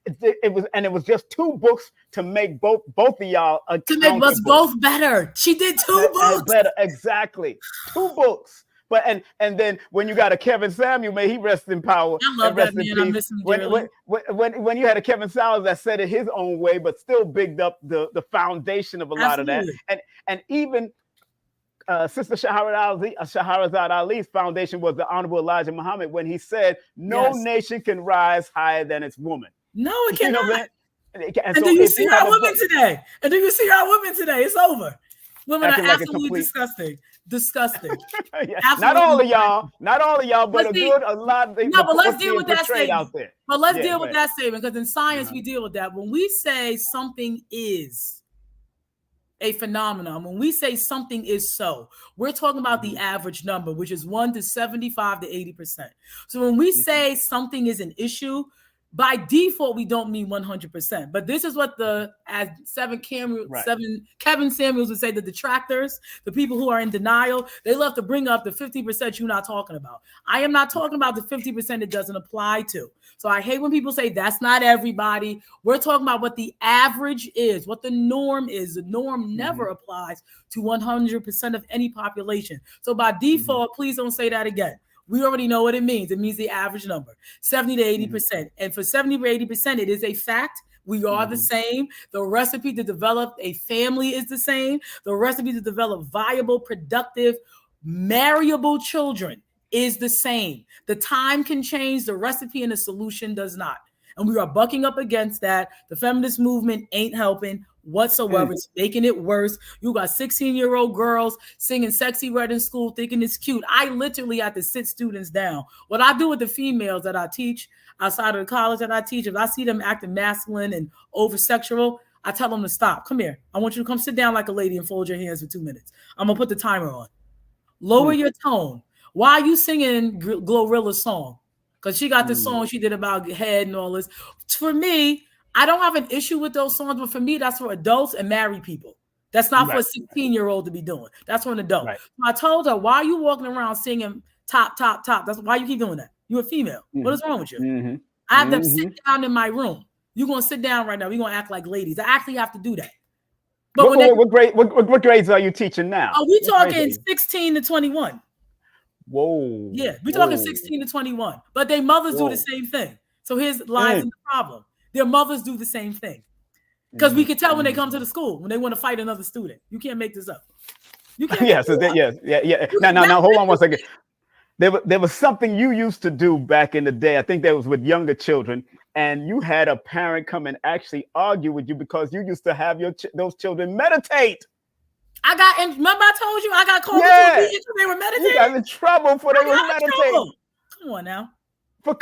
It was just 2 books to make both of y'all to make us both better. She did 2 books. Better, exactly. 2 books. But and then when you got a Kevin Samuel, may he rest in power. I love that man. I miss him dearly. When you had a Kevin Samuels that said it his own way, but still bigged up the foundation of a lot of that. And even Sister Shahrazad Ali's foundation was the Honorable Elijah Muhammad when he said, no nation can rise higher than its woman. No, it cannot. And do you see our women today? It's over. Women are absolutely disgusting. Not all of y'all, but a lot of no, but let's deal with that statement. Out there. But let's deal with that statement because in science we deal with that. When we say something is a phenomenon, when we say something is so, we're talking about the average number, which is 1 to 75 to 80%. So when we say something is an issue, by default, we don't mean 100%. But this is what Kevin Samuels would say, the detractors, the people who are in denial, they love to bring up the 50% you're not talking about. I am not talking about the 50% it doesn't apply to. So I hate when people say that's not everybody. We're talking about what the average is, what the norm is. The norm never applies to 100% of any population. So by default, please don't say that again. We already know what it means. It means the average number, 70 to 80%. And for 70 to 80%, it is a fact. We are the same. The recipe to develop a family is the same. The recipe to develop viable, productive, marriable children is the same. The time can change. The recipe and the solution does not. And we are bucking up against that. The feminist movement ain't helping whatsoever. It's making it worse. You got 16-year-old girls singing Sexy Red in school thinking it's cute. I literally have to sit students down. What I do with the females that I teach outside of the college that I teach, if I see them acting masculine and over-sexual, I tell them to stop. Come here. I want you to come sit down like a lady and fold your hands for 2 minutes. I'm going to put the timer on. Lower your tone. Why are you singing Glorilla's song? Because she got this song she did about head and all this. For me, I don't have an issue with those songs, but for me, that's for adults and married people. That's not for a 16-year-old to be doing. That's for an adult. Right. So I told her, why are you walking around singing top, top, top? That's why you keep doing that. You're a female. What is wrong with you? I have them sit down in my room. You're going to sit down right now. We're going to act like ladies. I actually have to do that. But what grades are you teaching now? Oh, we're talking 16 to 21. Whoa. Yeah, we're talking 16 to 21. But their mothers do the same thing. So here's lies in the problem. Their mothers do the same thing. Because we can tell when they come to the school, when they want to fight another student. You can't make this up. You can't Yes. Now, hold on one second. There was something you used to do back in the day. I think that was with younger children, and you had a parent come and actually argue with you because you used to have those children meditate. And remember I told you I got called because they were meditating. You got in trouble for they were meditating. Come on now. For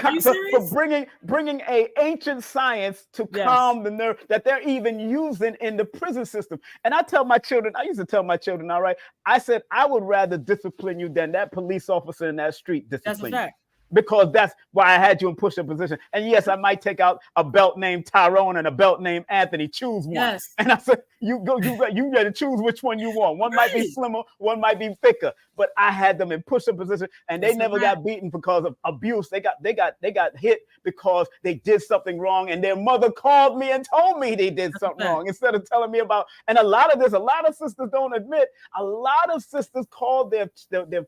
bringing a ancient science to calm the nerve that they're even using in the prison system. And I used to tell my children, all right, I said, I would rather discipline you than that police officer in that street discipline you. That's a fact. Because that's why I had you in push-up position. And yes, I might take out a belt named Tyrone and a belt named Anthony. Choose one. Yes. And I said, you got to choose which one you want. One might be slimmer, one might be thicker. But I had them in push-up position, and they never got beaten because of abuse. They got hit because they did something wrong, and their mother called me and told me they did something wrong instead of telling me about. And a lot of sisters don't admit. A lot of sisters call their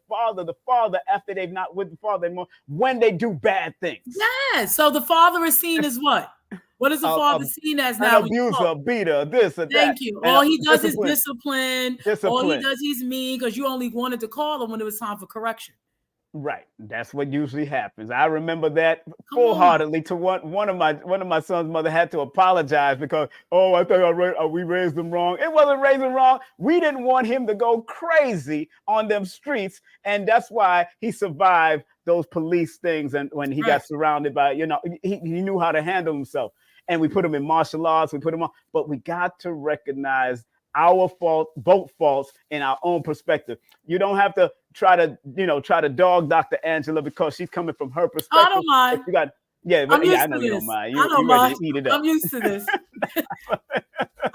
father the father after they've not with the father anymore when they do bad things. Yes. So the father is seen as what? What is the father seen as now? An abuser, a beater, this or that. Thank you. All he does is discipline. All he does, he's mean because you only wanted to call him when it was time for correction. Right. That's what usually happens. I remember that full-heartedly. To one of my son's mother had to apologize because, I think we raised him wrong. It wasn't raising wrong. We didn't want him to go crazy on them streets, and that's why he survived those police things. And when he got surrounded by, he knew how to handle himself. And we put him in martial arts. We put him on, but we got to recognize our fault, both faults in our own perspective. You don't have to try to dog Dr. Angela because she's coming from her perspective. I don't mind. I know you don't mind. I don't mind. Eat it up. I'm used to this.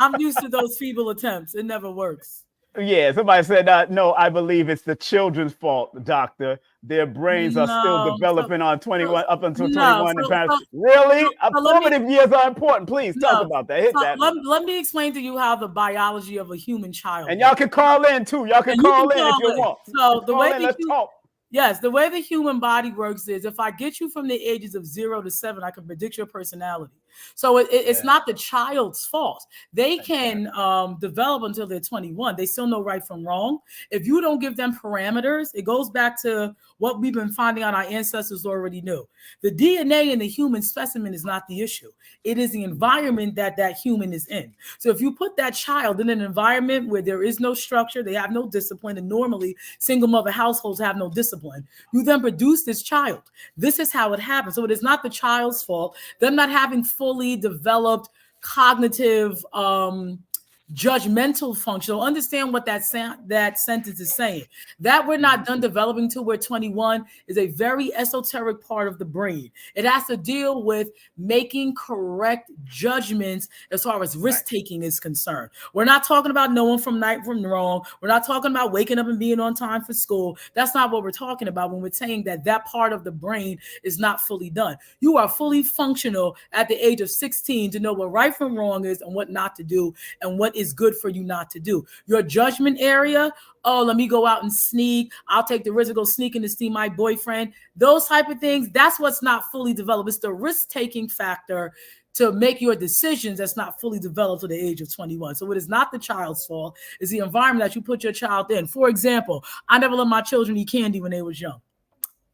I'm used to those feeble attempts. It never works. Yeah, somebody said, no, I believe it's the children's fault, doctor. Their brains are still developing on 21 up until 21. Really? Formative years are important. Please talk about that. Hit that. Let me explain to you how the biology of a human child. And y'all can call in too. Y'all can call in if you want. So the way let's talk. Yes, the way the human body works is if I get you from the ages of 0 to 7, I can predict your personality. So it's not the child's fault. They can develop until they're 21. They still know right from wrong. If you don't give them parameters, it goes back to what we've been finding out our ancestors already knew. The DNA in the human specimen is not the issue. It is the environment that human is in. So if you put that child in an environment where there is no structure, they have no discipline, and normally single mother households have no discipline, you then produce this child. This is how it happens. So it is not the child's fault. Them not having fully developed cognitive judgmental function. So understand what that sentence is saying. That we're not done developing till we're 21 is a very esoteric part of the brain. It has to deal with making correct judgments as far as risk taking is concerned. We're not talking about knowing from right from wrong. We're not talking about waking up and being on time for school. That's not what we're talking about when we're saying that part of the brain is not fully done. You are fully functional at the age of 16 to know what right from wrong is and what not to do and what is good for you not to do. Your judgment area, let me go out and sneak. I'll take the risk to go sneaking to see my boyfriend. Those type of things, that's what's not fully developed. It's the risk-taking factor to make your decisions that's not fully developed at the age of 21. So it is not the child's fault. It's the environment that you put your child in. For example, I never let my children eat candy when they was young.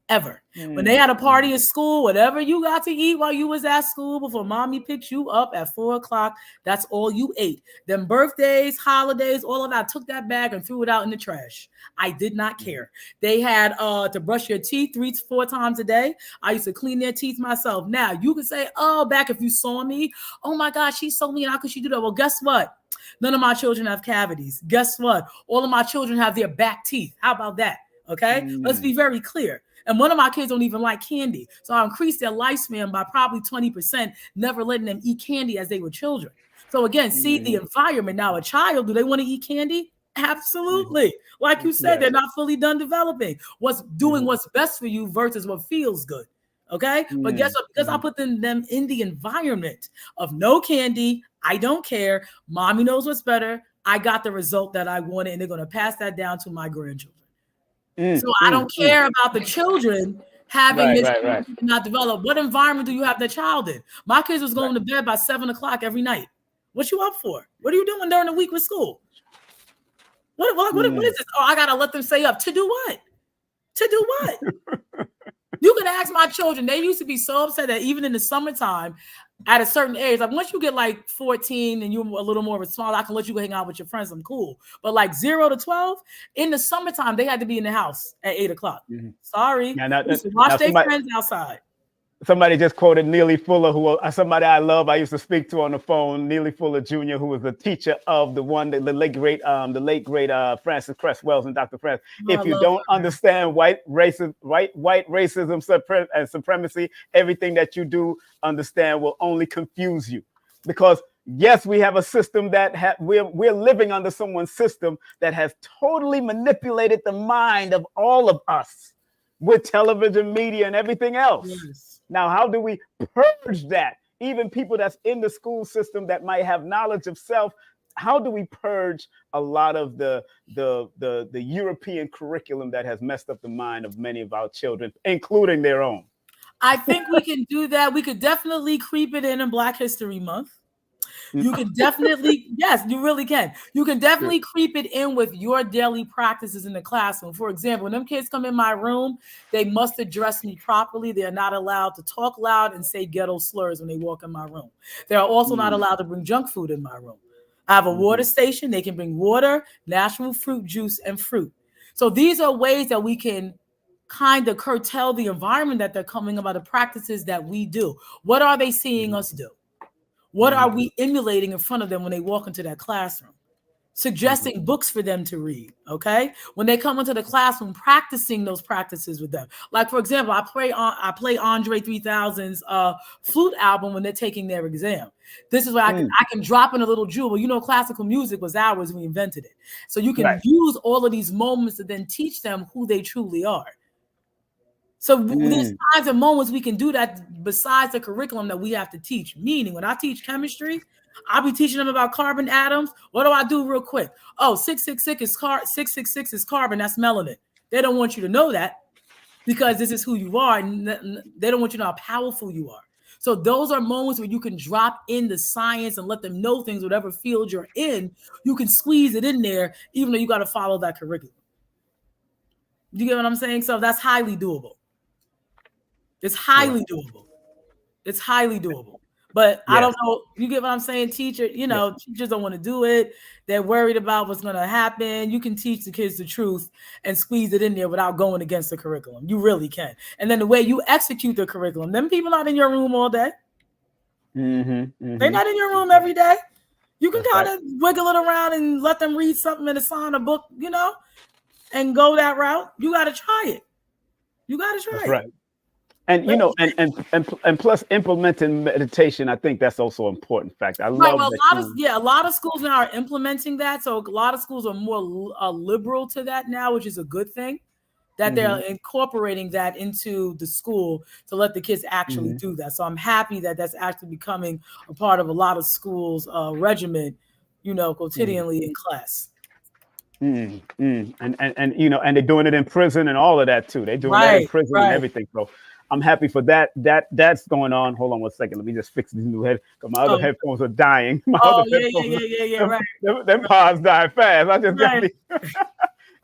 Ever. When they had a party at school, whatever you got to eat while you was at school before mommy picked you up at 4:00, that's all you ate. Them birthdays, holidays, all of that, I took that bag and threw it out in the trash. I did not care. They had to brush your teeth 3 to 4 times a day. I used to clean their teeth myself. Now you can say, back if you saw me, oh my gosh, she's so mean. How could she do that? Well, guess what? None of my children have cavities. Guess what? All of my children have their back teeth. How about that? Okay, let's be very clear. And one of my kids don't even like candy, so I increased their lifespan by probably 20%, never letting them eat candy as they were children. So again, see the environment. Now, a child, do they want to eat candy? Absolutely. Like you said, they're not fully done developing. What's best for you versus what feels good. Okay. But guess what? Because I put them in the environment of no candy, I don't care. Mommy knows what's better. I got the result that I wanted, and they're going to pass that down to my grandchildren. So I don't care about the children having this not develop. What environment do you have the child in? My kids was going to bed by 7 o'clock every night. What you up for? What are you doing during the week with school? What is this? Oh, I gotta let them stay up to do what? To do what? You can ask my children. They used to be so upset that even in the summertime, at a certain age, like once you get like 14 and you're a little more responsible, I can let you go hang out with your friends. I'm cool. But like 0 to 12, in the summertime, they had to be in the house at 8 o'clock. Sorry. Watch their friends outside. Somebody just quoted Neely Fuller, somebody I love. I used to speak to on the phone. Neely Fuller Jr., who was the teacher of the late great Francis Cress Wells and Dr. Francis. If you don't understand white racism and supremacy, everything that you do understand will only confuse you. Because yes, we have a system that we're living under someone's system that has totally manipulated the mind of all of us with television, media, and everything else. Yes. Now, how do we purge that? Even people that's in the school system that might have knowledge of self, how do we purge a lot of the European curriculum that has messed up the mind of many of our children, including their own? I think we can do that. We could definitely creep it in Black History Month. You can definitely, yes, you really can. You can definitely creep it in with your daily practices in the classroom. For example, when them kids come in my room, they must address me properly. They're not allowed to talk loud and say ghetto slurs when they walk in my room. They're also not allowed to bring junk food in my room. I have a water station. They can bring water, natural fruit juice, and fruit. So these are ways that we can kind of curtail the environment that they're coming about, the practices that we do. What are they seeing us do? What are we emulating in front of them when they walk into that classroom? Suggesting books for them to read, okay? When they come into the classroom, practicing those practices with them. Like, for example, I play Andre 3000's flute album when they're taking their exam. This is where I can drop in a little jewel. Well, you know, classical music was ours. We invented it. So you can use all of these moments to then teach them who they truly are. So there's times and moments we can do that besides the curriculum that we have to teach. Meaning, when I teach chemistry, I'll be teaching them about carbon atoms. What do I do real quick? Oh, 666 is carbon. That's melanin. They don't want you to know that because this is who you are. And they don't want you to know how powerful you are. So those are moments where you can drop in the science and let them know things, whatever field you're in. You can squeeze it in there, even though you got to follow that curriculum. You get what I'm saying? So that's highly doable. It's highly doable. It's highly doable. But I don't know. You get what I'm saying? Teachers don't want to do it. They're worried about what's going to happen. You can teach the kids the truth and squeeze it in there without going against the curriculum. You really can. And then the way you execute the curriculum, them people not in your room all day. They're not in your room every day. You can kind of wiggle it around and let them read something and assign a book, and go that route. You got to try it. You got to try it. Right. And and plus implementing meditation, I think that's also an important fact. I love a lot of schools now are implementing that. So a lot of schools are more liberal to that now, which is a good thing. That they're incorporating that into the school to let the kids actually do that. So I'm happy that that's actually becoming a part of a lot of schools' regimen, quotidianly in class. And they're doing it in prison and all of that too. They're doing that in prison and everything. So I'm happy for that. That's going on. Hold on one second. Let me just fix these new head because my other headphones are dying. Them pods die fast. I just got these.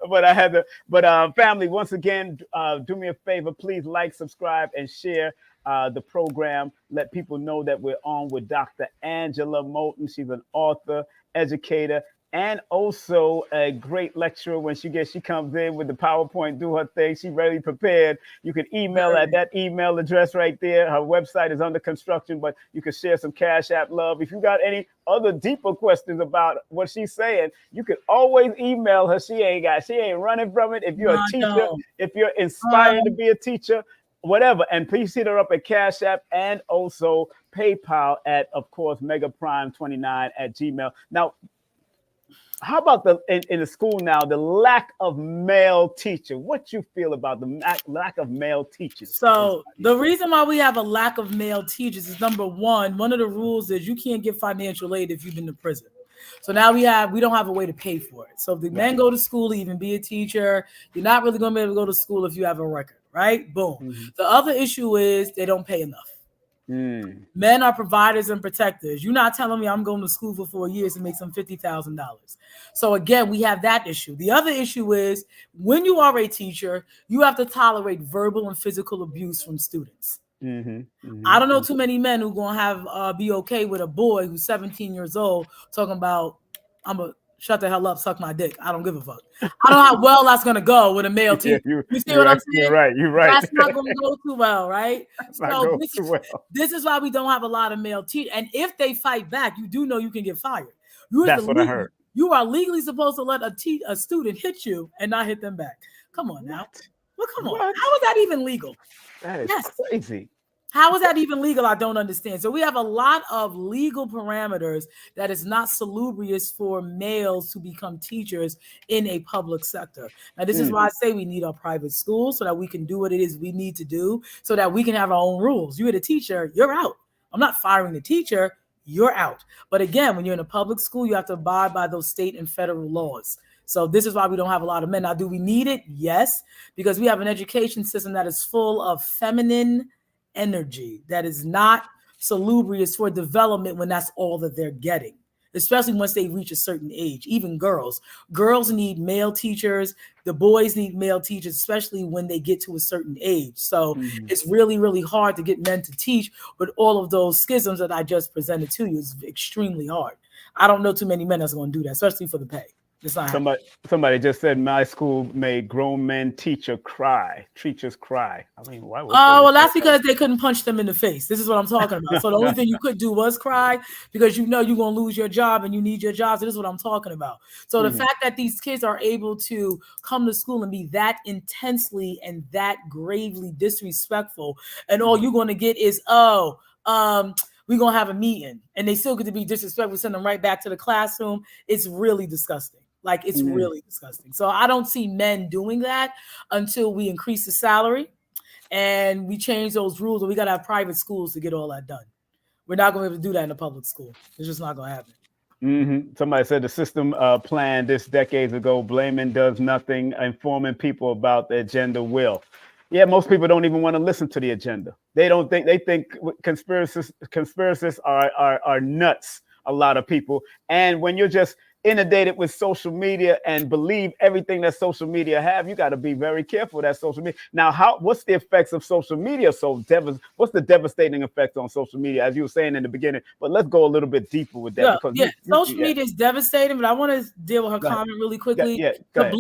But I had to. But family, once again, do me a favor. Please like, subscribe, and share the program. Let people know that we're on with Dr. Angela Moten. She's an author, educator, and also a great lecturer when she comes in with the PowerPoint, do her thing. She's ready prepared. You can email at that email address right there. Her website is under construction, but you can share some Cash App love. If you got any other deeper questions about what she's saying, you can always email her. She ain't running from it. If you're a teacher, if you're inspired to be a teacher, whatever. And please hit her up at Cash App and also PayPal at, of course, megaprime29@gmail. Now, how about in the school now, the lack of male teacher? What you feel about the lack of male teachers? So the reason why we have a lack of male teachers is, number one of the rules is you can't get financial aid if you've been to prison. So now we don't have a way to pay for it. So if the men go to school to even be a teacher, you're not really going to be able to go to school if you have a record, right? Boom. Mm-hmm. The other issue is they don't pay enough. Men are providers and protectors. You're not telling me I'm going to school for 4 years and make some $50,000. So again, we have that issue. The other issue is when you are a teacher, you have to tolerate verbal and physical abuse from students. I don't know too many men who going to have be okay with a boy who's 17 years old talking about, I'm a shut the hell up, suck my dick. I don't give a fuck. I don't know how well that's going to go with a male teacher. You see what I'm saying? You're right. That's not going to go too well, right? So this is why we don't have a lot of male teachers. And if they fight back, you do know you can get fired. That's what I heard. You are legally supposed to let a student hit you and not hit them back. Come on now. Well, come on. How is that even legal? That is crazy. How is that even legal? I don't understand. So we have a lot of legal parameters that is not salubrious for males to become teachers in a public sector. Now, this is why I say we need our private schools so that we can do what it is we need to do so that we can have our own rules. You're the teacher, you're out. I'm not firing the teacher, you're out. But again, when you're in a public school, you have to abide by those state and federal laws. So this is why we don't have a lot of men. Now, do we need it? Yes, because we have an education system that is full of feminine energy that is not salubrious for development when that's all that they're getting, especially once they reach a certain age. Even girls need male teachers. The boys need male teachers, especially when they get to a certain age. So it's really, really hard to get men to teach with all of those schisms that I just presented to you. It's extremely hard. I don't know too many men that's going to do that, especially for the pay. Somebody just said my school made grown men teachers cry. I mean, why? Well, that's because they couldn't punch them in the face. This is what I'm talking about. So the only thing you could do was cry because you know you're going to lose your job and you need your job. So this is what I'm talking about. So the fact that these kids are able to come to school and be that intensely and that gravely disrespectful, and all you're going to get is, we're going to have a meeting, and they still get to be disrespectful, send them right back to the classroom. It's really disgusting. Like, it's really disgusting. So I don't see men doing that until we increase the salary and we change those rules. And we got to have private schools to get all that done. We're not going to be able to do that in a public school. It's just not going to happen. Somebody said the system planned this decades ago. Blaming does nothing. Informing people about the agenda will. Yeah, most people don't even want to listen to the agenda. They think conspiracists are nuts. A lot of people. And when you're just inundated with social media and believe everything that social media have, you got to be very careful of that social media. Now, what's the effects of social media? What's the devastating effects on social media, as you were saying in the beginning? But let's go a little bit deeper with that. Social media is devastating, but I want to deal with her comment really quickly. The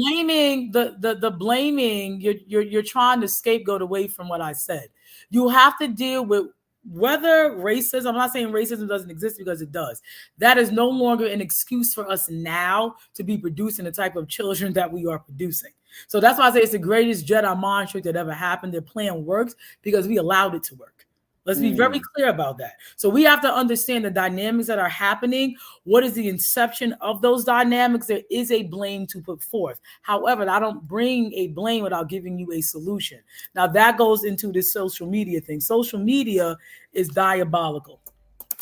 blaming, you're trying to scapegoat away from what I said. You have to deal with whether racism, I'm not saying racism doesn't exist, because it does. That is no longer an excuse for us now to be producing the type of children that we are producing. So that's why I say it's the greatest Jedi mind trick that ever happened. Their plan works because we allowed it to work. Let's be very clear about that. So we have to understand the dynamics that are happening. What is the inception of those dynamics? There is a blame to put forth. However, I don't bring a blame without giving you a solution. Now that goes into this social media thing. Social media is diabolical.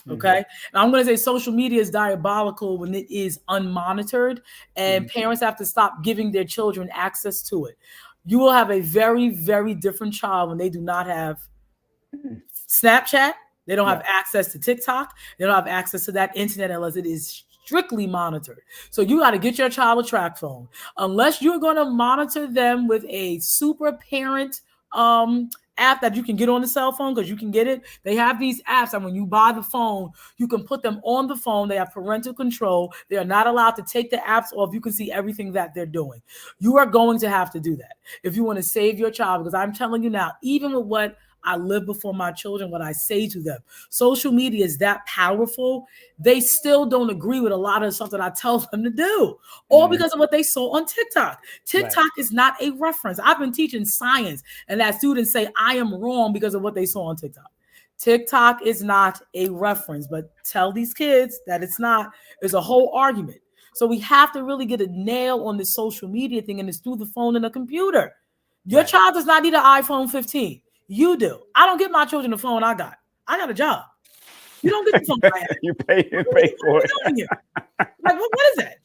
Okay. And I'm going to say social media is diabolical when it is unmonitored, and parents have to stop giving their children access to it. You will have a very, very different child when they do not have Snapchat. They don't have access to TikTok. They don't have access to that internet unless it is strictly monitored. So you got to get your child a track phone. Unless you're going to monitor them with a super parent app that you can get on the cell phone, because you can get it. They have these apps that when you buy the phone, you can put them on the phone. They have parental control. They are not allowed to take the apps off. You can see everything that they're doing. You are going to have to do that if you want to save your child, because I'm telling you now, even with what I live before my children, what I say to them, social media is that powerful. They still don't agree with a lot of the stuff that I tell them to do, all because of what they saw on TikTok. TikTok is not a reference. I've been teaching science, and that students say I am wrong because of what they saw on TikTok. TikTok is not a reference, but tell these kids that it's not. There's a whole argument. So we have to really get a nail on the social media thing, and it's through the phone and the computer. Your child does not need an iPhone 15. You do. I don't get my children the phone I got. I got a job. You don't get the phone I have. You pay for it. Like, what is that?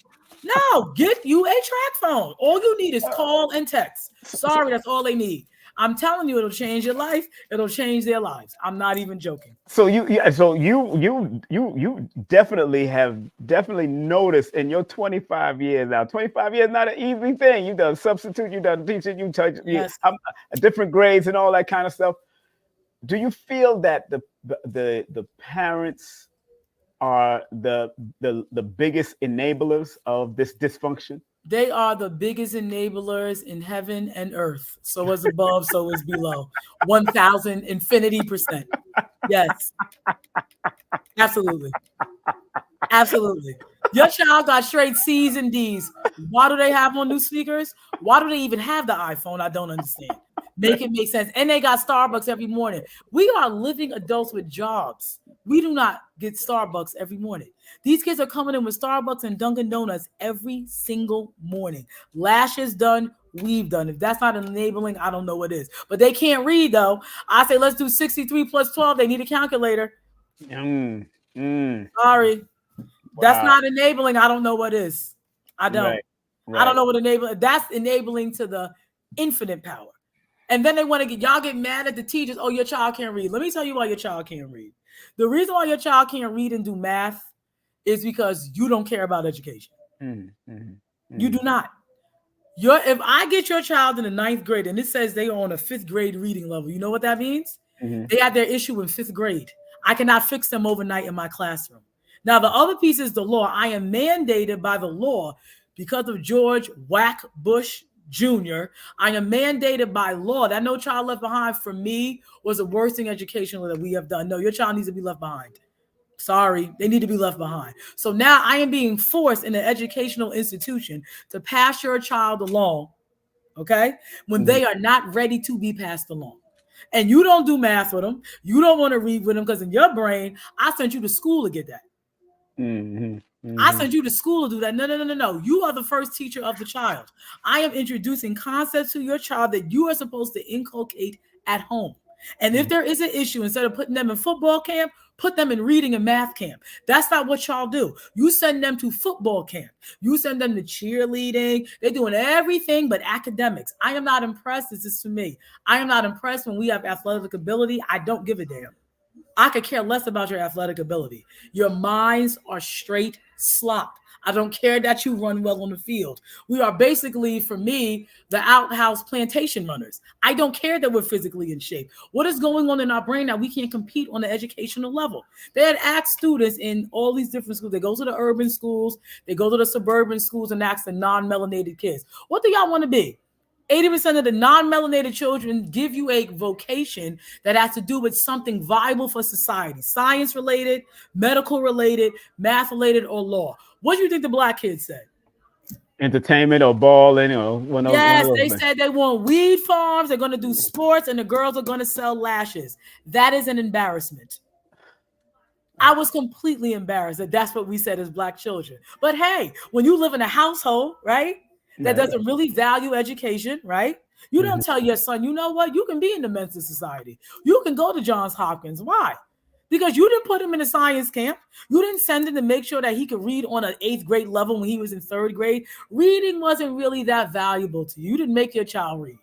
No, get you a track phone. All you need is call and text. Sorry, that's all they need. I'm telling you, it'll change your life. It'll change their lives. I'm not even joking. So you definitely have noticed in your 25 years now. 25 years not an easy thing. You've done substitute, you've done teaching, you touch different grades and all that kind of stuff. Do you feel that the parents are the biggest enablers of this dysfunction? They are the biggest enablers in heaven and earth. So as above, so as below. 1,000 infinity%. Yes. Absolutely. Absolutely. Your child got straight C's and D's. Why do they have on new speakers? Why do they even have the iPhone? I don't understand. Make it make sense. And they got Starbucks every morning. We are living adults with jobs. We do not get Starbucks every morning. These kids are coming in with Starbucks and Dunkin' Donuts every single morning. Lashes done, weave done. If that's not enabling, I don't know what is. But they can't read, though. I say, let's do 63 plus 12. They need a calculator. Sorry. Wow. That's not enabling. I don't know what is. I don't. Right. I don't know what enabling. That's enabling to the infinite power. And then they want to get mad at the teachers. Oh, your child can't read. Let me tell you why your child can't read. The reason why your child can't read and do math is because you don't care about education. You do not. If I get your child in the 9th grade and it says they are on a 5th grade reading level, you know what that means? They had their issue in 5th grade. I cannot fix them overnight in my classroom. Now, the other piece is the law. I am mandated by the law because of George Wack Bush Jr. I am mandated by law that No Child Left Behind for me was the worst thing educational that we have done. No, your child needs to be left behind. Sorry, they need to be left behind. So now I am being forced in an educational institution to pass your child along, okay, when they are not ready to be passed along. And you don't do math with them. You don't want to read with them because in your brain, I sent you to school to get that. I sent you to school to do that. No. You are the first teacher of the child. I am introducing concepts to your child that you are supposed to inculcate at home. And if there is an issue, instead of putting them in football camp, put them in reading and math camp. That's not what y'all do. You send them to football camp. You send them to cheerleading. They're doing everything but academics. I am not impressed. This is for me. I am not impressed when we have athletic ability. I don't give a damn. I could care less about your athletic ability. Your minds are straight slop. I don't care that you run well on the field. We are basically, for me, the outhouse plantation runners. I don't care that we're physically in shape. What is going on in our brain that we can't compete on the educational level? They had asked students in all these different schools. They go to the urban schools. They go to the suburban schools and ask the non-melanated kids, what do y'all want to be? 80% of the non-melanated children give you a vocation that has to do with something viable for society. Science related, medical related, math related, or law. What do you think the black kids said? Entertainment or balling or one of those. Yes, they said they want weed farms, they're going to do sports, and the girls are going to sell lashes. That is an embarrassment. I was completely embarrassed that that's what we said as black children. But hey, when you live in a household, right, that doesn't really value education, right? You don't tell your son, you know what? You can be in the Mensa Society. You can go to Johns Hopkins. Why? Because you didn't put him in a science camp. You didn't send him to make sure that he could read on an 8th grade level when he was in 3rd grade. Reading wasn't really that valuable to you. You didn't make your child read.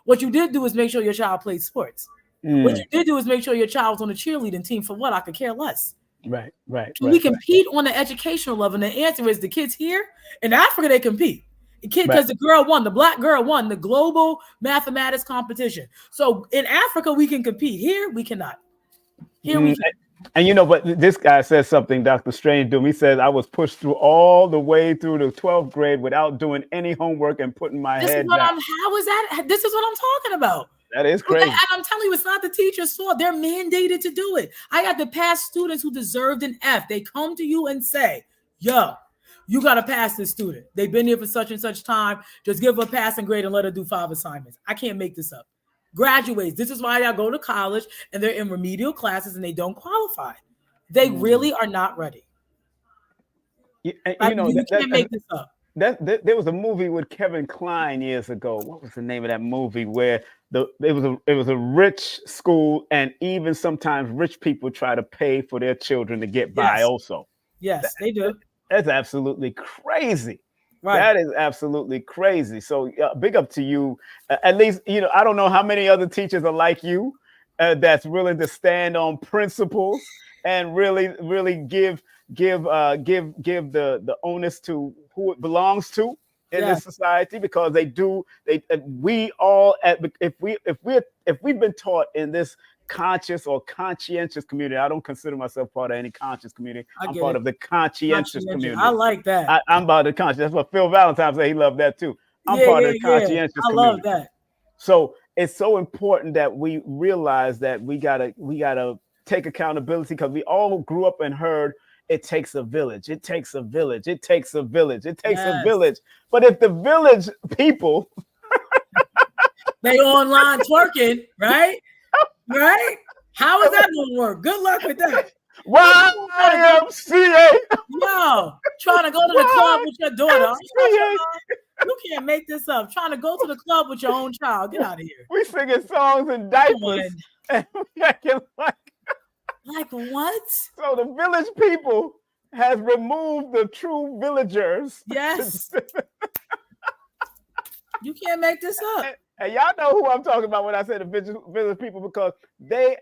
What you did do is make sure your child played sports. What you did do is make sure your child was on a cheerleading team. For what? I could care less. Right. We compete on the educational level. And the answer is the kids here in Africa, they compete. because the girl won, the black girl won the global mathematics competition. So in Africa, we can compete. Here, we cannot. Here we can. And you know, but this guy says something, Dr. Strange Doom. He says, I was pushed through all the way through the 12th grade without doing any homework and putting my head down. How is that? This is what I'm talking about. That is crazy. And I'm telling you, it's not the teacher's fault. They're mandated to do it. I got to pass students who deserved an F. They come to you and say, yo, you got to pass this student. They've been here for such and such time. Just give her a passing grade and let her do 5 assignments. I can't make this up. Graduates. This is why y'all go to college and they're in remedial classes and they don't qualify. They really are not ready. You know, you can't make this up. There was a movie with Kevin Kline years ago. What was the name of that movie? Where it was a rich school, and even sometimes rich people try to pay for their children to get by. Also, yes, they do. That's absolutely crazy. Right. That is absolutely crazy. So big up to you. At least, you know, I don't know how many other teachers are like you that's willing to stand on principles and really give the onus to who it belongs to in this society, because we all, if we've been taught in this conscious or conscientious community. I don't consider myself part of any conscious community. I'm part of the conscientious community. I like that. I'm part of the conscious. That's what Phil Valentine said. He loved that too. I'm part of the conscientious community. I love that. So it's so important that we realize that we gotta take accountability, because we all grew up and heard it takes a village. It takes a village. It takes a village. It takes a village. But if the village people they online twerking, right? Right? How is that gonna work? Good luck with that. YMCA. No, trying to go to the club with your daughter. You can't make this up. Trying to go to the club with your own child. Get out of here. We singing songs in diapers. And we acting like what? So the village people has removed the true villagers. Yes. You can't make this up. And y'all know who I'm talking about when I say the village people, because they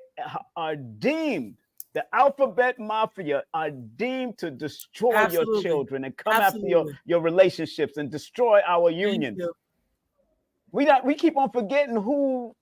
are deemed, the alphabet mafia are deemed to destroy your children and come after your relationships and destroy our unions. We keep on forgetting who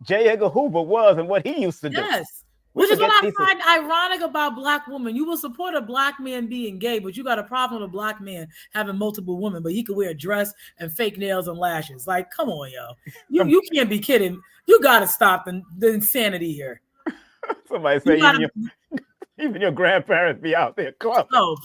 J. Edgar Hoover was and what he used to do. Yes. Which is what I find ironic about Black women. You will support a Black man being gay, but you got a problem with a Black man having multiple women, but he could wear a dress and fake nails and lashes. Like, come on, yo. You can't be kidding. You got to stop the insanity here. Somebody say even your grandparents be out there clubbing. Oh.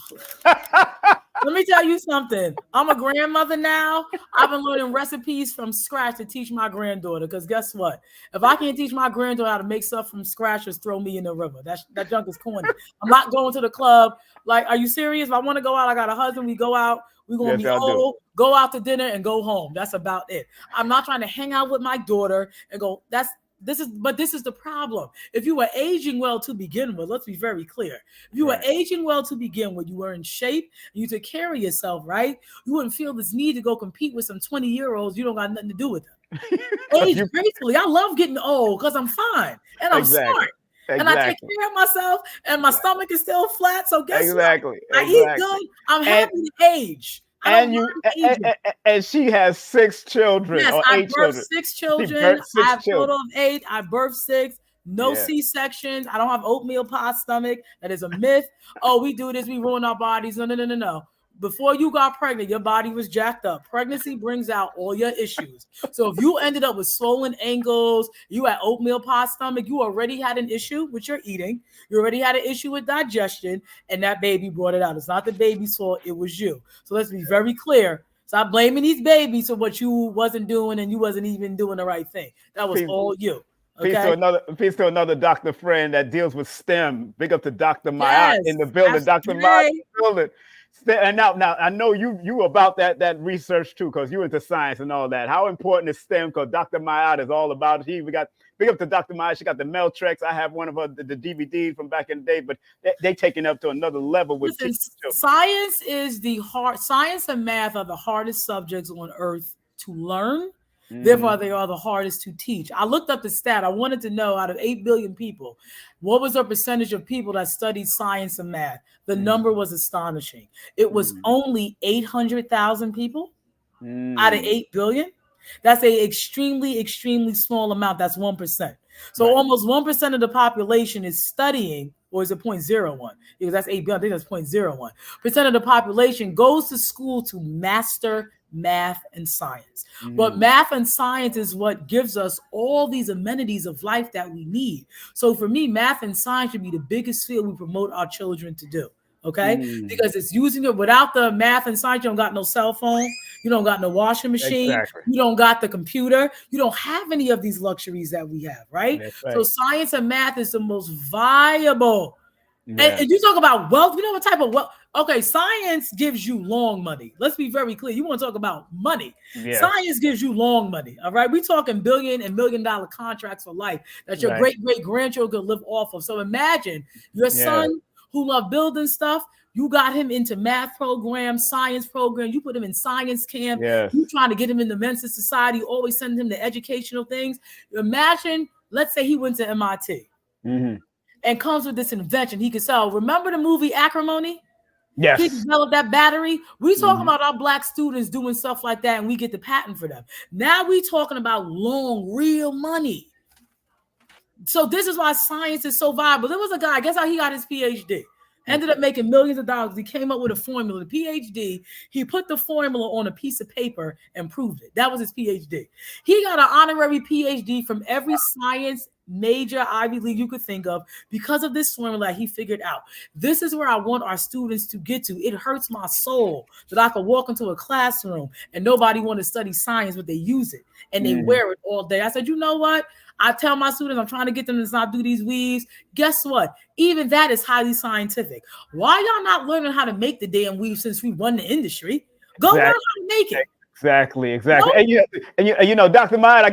Let me tell you something. I'm a grandmother now. I've been learning recipes from scratch to teach my granddaughter. Because guess what? If I can't teach my granddaughter how to make stuff from scratch, just throw me in the river. That junk is corny. I'm not going to the club. Like, are you serious? If I want to go out, I got a husband. We go out. We're going to be old, go out to dinner and go home. That's about it. I'm not trying to hang out with my daughter and go, this is the problem. If you were aging well to begin with, let's be very clear. If you were aging well to begin with, you were in shape, you took care of yourself, right? You wouldn't feel this need to go compete with some 20-year-olds. You don't got nothing to do with them. Age gracefully. I love getting old because I'm fine and I'm smart. And I take care of myself and my stomach is still flat. So guess what? I eat good. I'm happy to age. And she has 6 children. Yes, I birthed 6 children. I have a total of 8. I birthed 6. No C-sections. I don't have oatmeal pie stomach. That is a myth. Oh, we do this. We ruin our bodies. No. Before you got pregnant, your body was jacked up. Pregnancy brings out all your issues. So if you ended up with swollen ankles, you had oatmeal pie stomach, you already had an issue with your eating. You already had an issue with digestion, and that baby brought it out. It's not the baby's fault. It was you. So let's be very clear. Stop blaming these babies for what you wasn't doing, and you wasn't even doing the right thing. That was all you. Okay? Peace to another doctor friend that deals with STEM. Big up to Dr. Mayat in the building. Dr. Mayat in the building. And now I know you about that research too, because you're into science and all that. How important is STEM? Because Dr. Mayat is all about it. We got big up to Dr. Mayat. She got the Meltrex. I have one of the DVDs from back in the day, but they taking up to another level with science is the hard. Science and math are the hardest subjects on earth to learn Therefore, they are the hardest to teach. I looked up the stat. I wanted to know, out of 8 billion people, what was the percentage of people that studied science and math? The number was astonishing. It was only 800,000 people out of 8 billion. That's a extremely, extremely small amount. That's 1%. So almost 1% of the population is studying, or is it 0.01? Because that's 8 billion. I think that's 0.01% of the population goes to school to master math and science. But math and science is what gives us all these amenities of life that we need. So for me, math and science should be the biggest field we promote our children to do. Okay, because it's using it. Without the math and science, you don't got no cell phone, you don't got no washing machine, you don't got the computer, you don't have any of these luxuries that we have, right? So science and math is the most viable. And you talk about wealth, you know what type of wealth? Okay, science gives you long money. Let's be very clear. You want to talk about money. Science gives you long money. All right. We're talking billion and $1 million contracts for life that your great-great-grandchildren could live off of. So imagine your son who love building stuff. You got him into math programs, science programs. You put him in science camp. You trying to get him into Mensa Society. You always send him to educational things. Imagine, let's say he went to MIT and comes with this invention he could sell. Remember the movie Acrimony? Yes. He developed that battery. We talking about our Black students doing stuff like that, and we get the patent for them. Now we talking about long, real money. So this is why science is so viable. There was a guy, guess how he got his PhD? Ended up making millions of dollars. He came up with a formula, the PhD. He put the formula on a piece of paper and proved it. That was his PhD. He got an honorary PhD from every science major Ivy League you could think of because of this formula he figured out. This is where I want our students to get to. It hurts my soul that I could walk into a classroom and nobody want to study science, but they use it and they wear it all day. I said, you know what? I tell my students, I'm trying to get them to not do these weaves. Guess what? Even that is highly scientific. Why y'all not learning how to make the damn weave since we run the industry? Go learn how to make it. Exactly. And you know, Dr. Maya,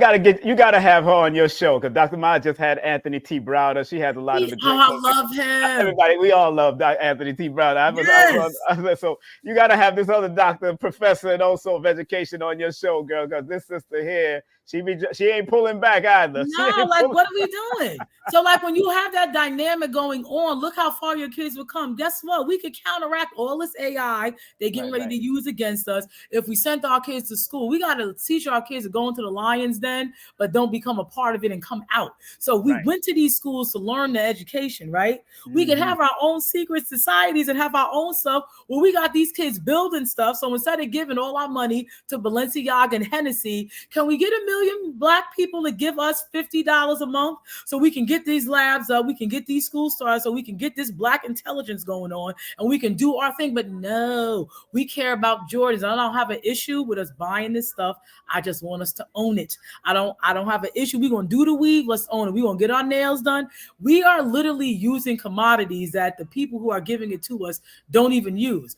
you gotta have her on your show because Dr. Maya just had Anthony T. Browder. She has a lot of the great I love him. Everybody, we all love Anthony T. Browder. So you gotta have this other doctor, professor, and also of education on your show, girl, because this sister here, she ain't pulling back either. No, like what are we doing? So like when you have that dynamic going on, look how far your kids will come. Guess what? We could counteract all this AI they're getting ready to use against us. If we sent our kids to school, we got to teach our kids to go into the lion's den, but don't become a part of it and come out. So we went to these schools to learn the education, right? We could have our own secret societies and have our own stuff where we got these kids building stuff. So instead of giving all our money to Balenciaga and Hennessy, can we get 1 million Black people to give us $50 a month so we can get these labs up, we can get these schools started, so we can get this Black intelligence going on and we can do our thing? But no, we care about Jordans. I don't have an issue with us buying this stuff. I just want us to own it. I don't have an issue. We're going to do the weave. Let's own it. We're going to get our nails done. We are literally using commodities that the people who are giving it to us don't even use.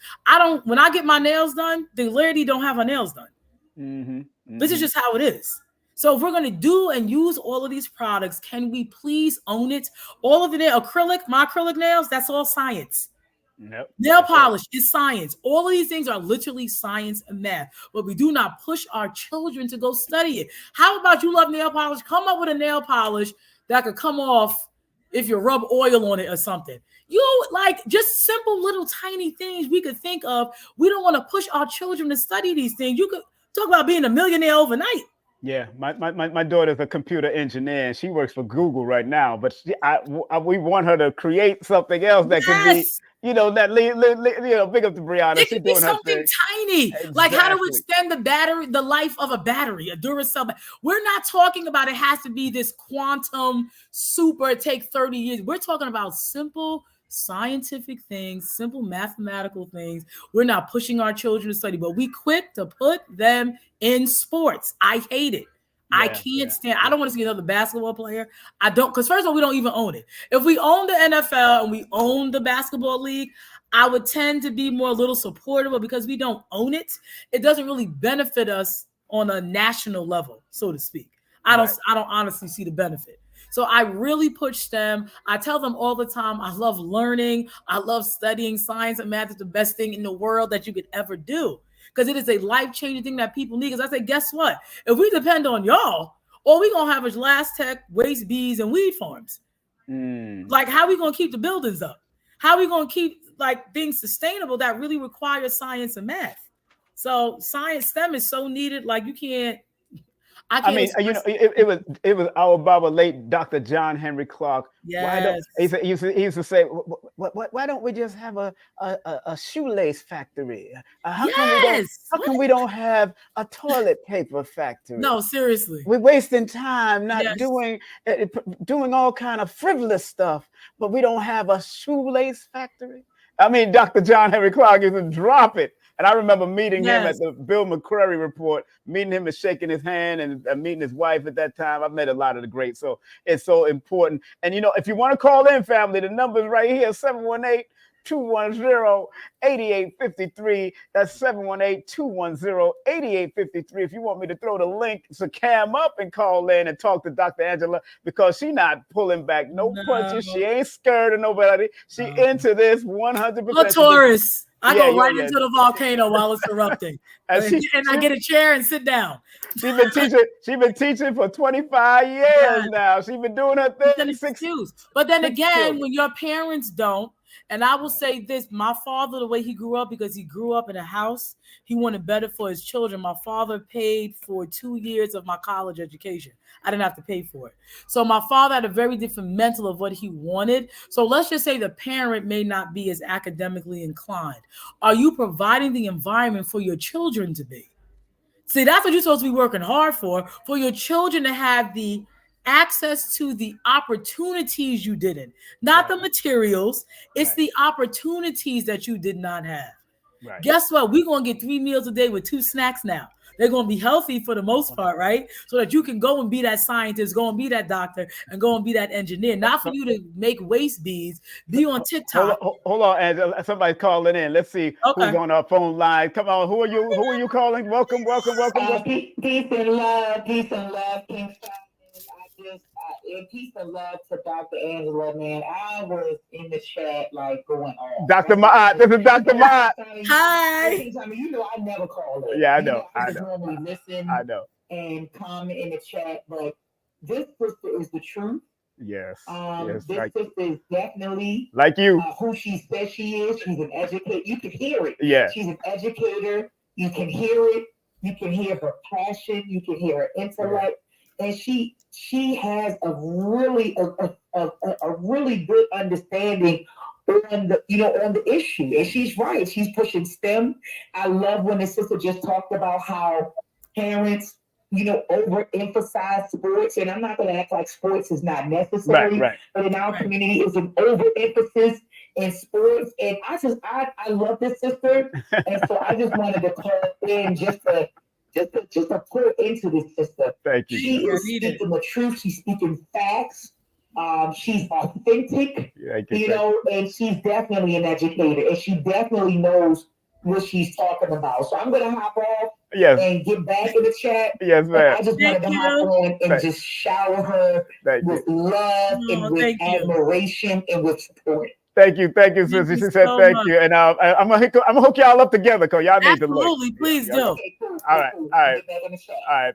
When I get my nails done, the lady don't have her nails done. This is just how it is. So if we're going to do and use all of these products, can we please own it? All of the acrylic, my acrylic nails, that's all science. Nail polish is science. All of these things are literally science and math, but we do not push our children to go study it. How about you love nail polish? Come up with a nail polish that could come off if you rub oil on it or something. You like just simple little tiny things we could think of. We don't want to push our children to study these things. You could talk about being a millionaire overnight. Yeah, my daughter's a computer engineer and she works for Google right now. But we want her to create something else that can be, big up to Brianna. It could be something tiny, like how to extend the life of a battery, a Duracell. We're not talking about it has to be this quantum super take 30 years. We're talking about simple scientific things, simple mathematical things. We're not pushing our children to study, but we quick to put them in sports. I hate it. I can't stand. I don't want to see another basketball player. I don't, because first of all, we don't even own it. If we own the NFL and we own the basketball league, I would tend to be more a little supportive, but because we don't own it, it doesn't really benefit us on a national level, so to speak. I don't honestly see the benefit. So I really push them. I tell them all the time, I love learning. I love studying. Science and math is the best thing in the world that you could ever do. because it is a life-changing thing that people need. Because I say, guess what? If we depend on y'all, all we gonna have is last tech, waste bees, and weed farms. Like, how we gonna keep the buildings up? How we gonna keep like things sustainable that really require science and math? So science STEM is so needed. Like, you can't. I mean, you know, it was our Baba, late Dr. John Henry Clark. Yes. He used to say, why don't we just have a shoelace factory? How come we don't have a toilet paper factory? No, seriously. We're wasting time not doing all kind of frivolous stuff, but we don't have a shoelace factory. I mean, Dr. John Henry Clark used to drop it. And I remember meeting him at the Bill McCrary report, meeting him and shaking his hand, and meeting his wife at that time. I've met a lot of the greats. So it's so important. And, you know, if you want to call in, family, the number's right here, 718-210-8853. That's 718-210-8853. If you want me to throw the link to Cam up and call in and talk to Dr. Angela, because she's not pulling back no punches. She ain't scared of nobody. She into this 100%. A Taurus. I go right into the volcano while it's erupting, and I get a chair and sit down. She's been teaching for 25 years now. She's been doing her thing. But then again, when your parents don't, and I will say this, my father, the way he grew up, because he grew up in a house, he wanted better for his children. My father paid for 2 years of my college education. I didn't have to pay for it. So my father had a very different mental of what he wanted. So let's just say the parent may not be as academically inclined. Are you providing the environment for your children to be? See, that's what you're supposed to be working hard for your children to have the access to the opportunities you didn't, not the materials. It's the opportunities that you did not have. Right. Guess what? We're going to get 3 meals a day with 2 snacks now. They're going to be healthy for the most part, right? So that you can go and be that scientist, go and be that doctor, and go and be that engineer. Not for you to make waste beads, be on TikTok. Hold on, Angela. Somebody's calling in. Let's see who's on our phone line. Come on, who are you calling? Welcome. Peace and love, King. And peace and love to Dr. Angela, man. I was in the chat like going on. Dr. Ma'at, this is Dr. Ma'at. Hi. I mean, you know, I never call her. Yeah, I know. I normally listen. I know. And comment in the chat, but this sister is the truth. Yes. This sister is definitely like you. Who she says she is. She's an educator. You can hear it. Yeah. She's an educator. You can hear it. You can hear her passion. You can hear her intellect. And she has a really good understanding on the issue. And she's right. She's pushing STEM. I love when the sister just talked about how parents, overemphasize sports. And I'm not going to act like sports is not necessary. Right. But in our community, it's an overemphasis in sports. And I love this sister. And so I just wanted to call in just to pour into this sister. Thank you. She is speaking the truth. She's speaking facts. She's authentic, and she's definitely an educator, and she definitely knows what she's talking about. So I'm going to hop off and get back in the chat. Yes, ma'am. I just wanted to hop on and just shower her with love and with admiration and with support. Thank you, Sissy. She said thank you, and I'm gonna hook y'all up together because y'all need to look. Absolutely, please do. Okay, cool. All right,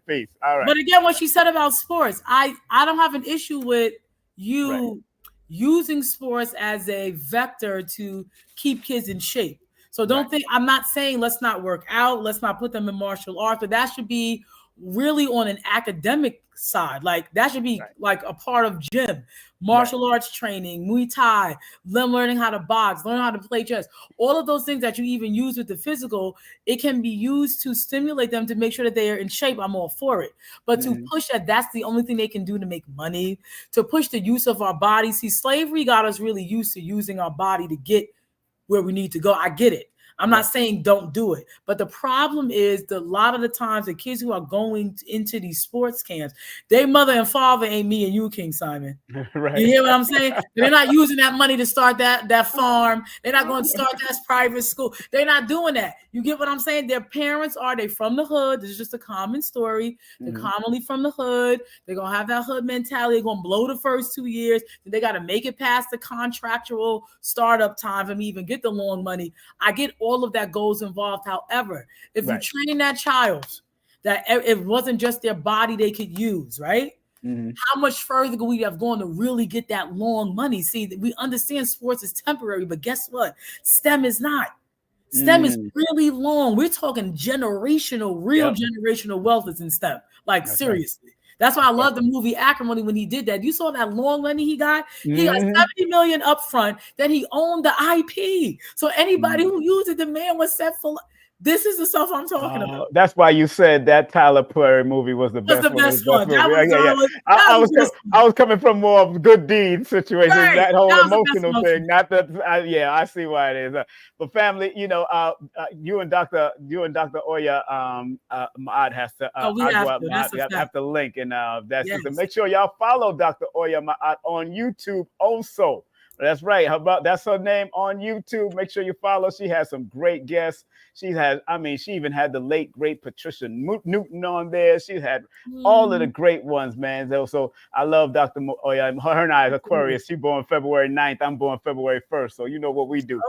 peace. All right. But again, what she said about sports, I don't have an issue with you using sports as a vector to keep kids in shape. So don't think, I'm not saying let's not work out, let's not put them in martial arts, but that should be really on an academic side. Like that should be like a part of gym, martial arts training, Muay Thai, them learning how to box, learn how to play chess, all of those things that you even use with the physical, it can be used to stimulate them to make sure that they are in shape. I'm all for it. But to push that's the only thing they can do to make money, to push the use of our bodies. See, slavery got us really used to using our body to get where we need to go. I get it. I'm not saying don't do it, but the problem is that a lot of the times the kids who are going into these sports camps, their mother and father ain't me and you, King Simon. Right. You hear what I'm saying? They're not using that money to start that farm. They're not going to start that private school. They're not doing that. You get what I'm saying? Their parents they from the hood. This is just a common story. They're commonly from the hood. They're going to have that hood mentality. They're going to blow the first 2 years. They got to make it past the contractual startup time for me even get the loan money. I get all all of that goes involved. However, if you train that child that it wasn't just their body they could use, right? How much further could we have gone to really get that long money? See, we understand sports is temporary, but guess what? STEM is not. STEM is really long. We're talking generational, real generational wealth is in STEM. Like, seriously. That's why I love the movie Acrimony when he did that. You saw that long money he got? He got 70 million up front. Then he owned the IP. So anybody who used it, the man was set for. This is the stuff I'm talking about. That's why you said that Tyler Perry movie was the best one. I was coming from more of good deed situation, that whole emotional thing. Not that, I see why it is. But family, you and Dr. Oya Ma'at has to. Have to link, and make sure y'all follow Dr. Oya Ma'at on YouTube also. That's right. That's her name on YouTube. Make sure you follow. She has some great guests. She even had the late great Patricia Newton on there. She had all of the great ones, man. So I love Dr. Oya. Her and I is Aquarius. She's born February 9th. I'm born February 1st. So you know what we do.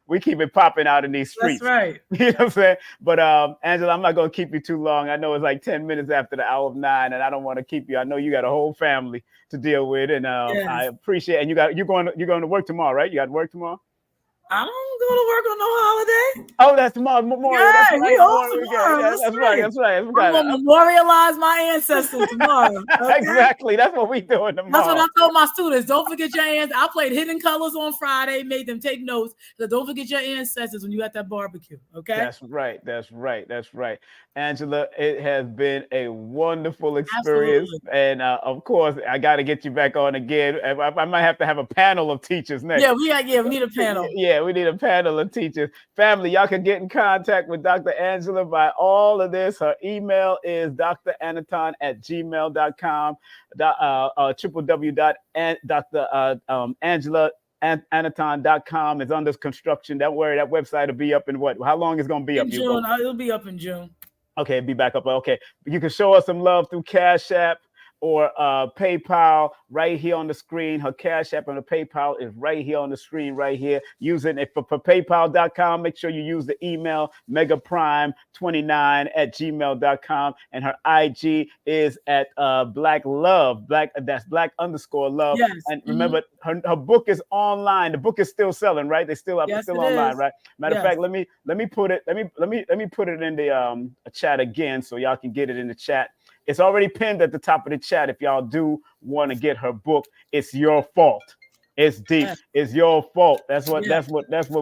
We keep it popping out in these streets. That's right. You know what I'm saying? But Angela, I'm not gonna keep you too long. I know it's like 10 minutes after the hour of 9, and I don't want to keep you. I know you got a whole family to deal with, and I appreciate. And you're going to work tomorrow, right? You got to work tomorrow. I don't go to work on no holiday. Oh, that's tomorrow. Memorial. Yeah, that's right. Tomorrow. That's right. I'm going to memorialize my ancestors tomorrow. Okay? Exactly. That's what we doing tomorrow. That's what I told my students. Don't forget your ancestors. I played Hidden Colors on Friday, made them take notes. So don't forget your ancestors when you at that barbecue. Okay. That's right. Angela, it has been a wonderful experience. Absolutely. And of course, I got to get you back on again. I might have to have a panel of teachers next. Yeah, we need a panel. Yeah, we need a panel of teachers. Family, y'all can get in contact with Dr. Angela by all of this. Her email is draniton@gmail.com, www.draniton.com is under construction. Don't worry, that website will be up in what? How long is it going to be up? June. It'll be up in June. Okay, be back up. Okay, you can show us some love through Cashapp or PayPal right here on the screen. Her Cash App and her PayPal is right here on the screen right here. Using it for PayPal.com. Make sure you use the email megaprime29@gmail.com, and her IG is at Black Love. That's Black_Love. Yes. And remember, her book is online. The book is still selling, right? They still still online, right? Matter of fact, let me put it in the chat again so y'all can get it in the chat. It's already pinned at the top of the chat. If y'all do want to get her book, it's your fault. It's deep. It's your fault. That's what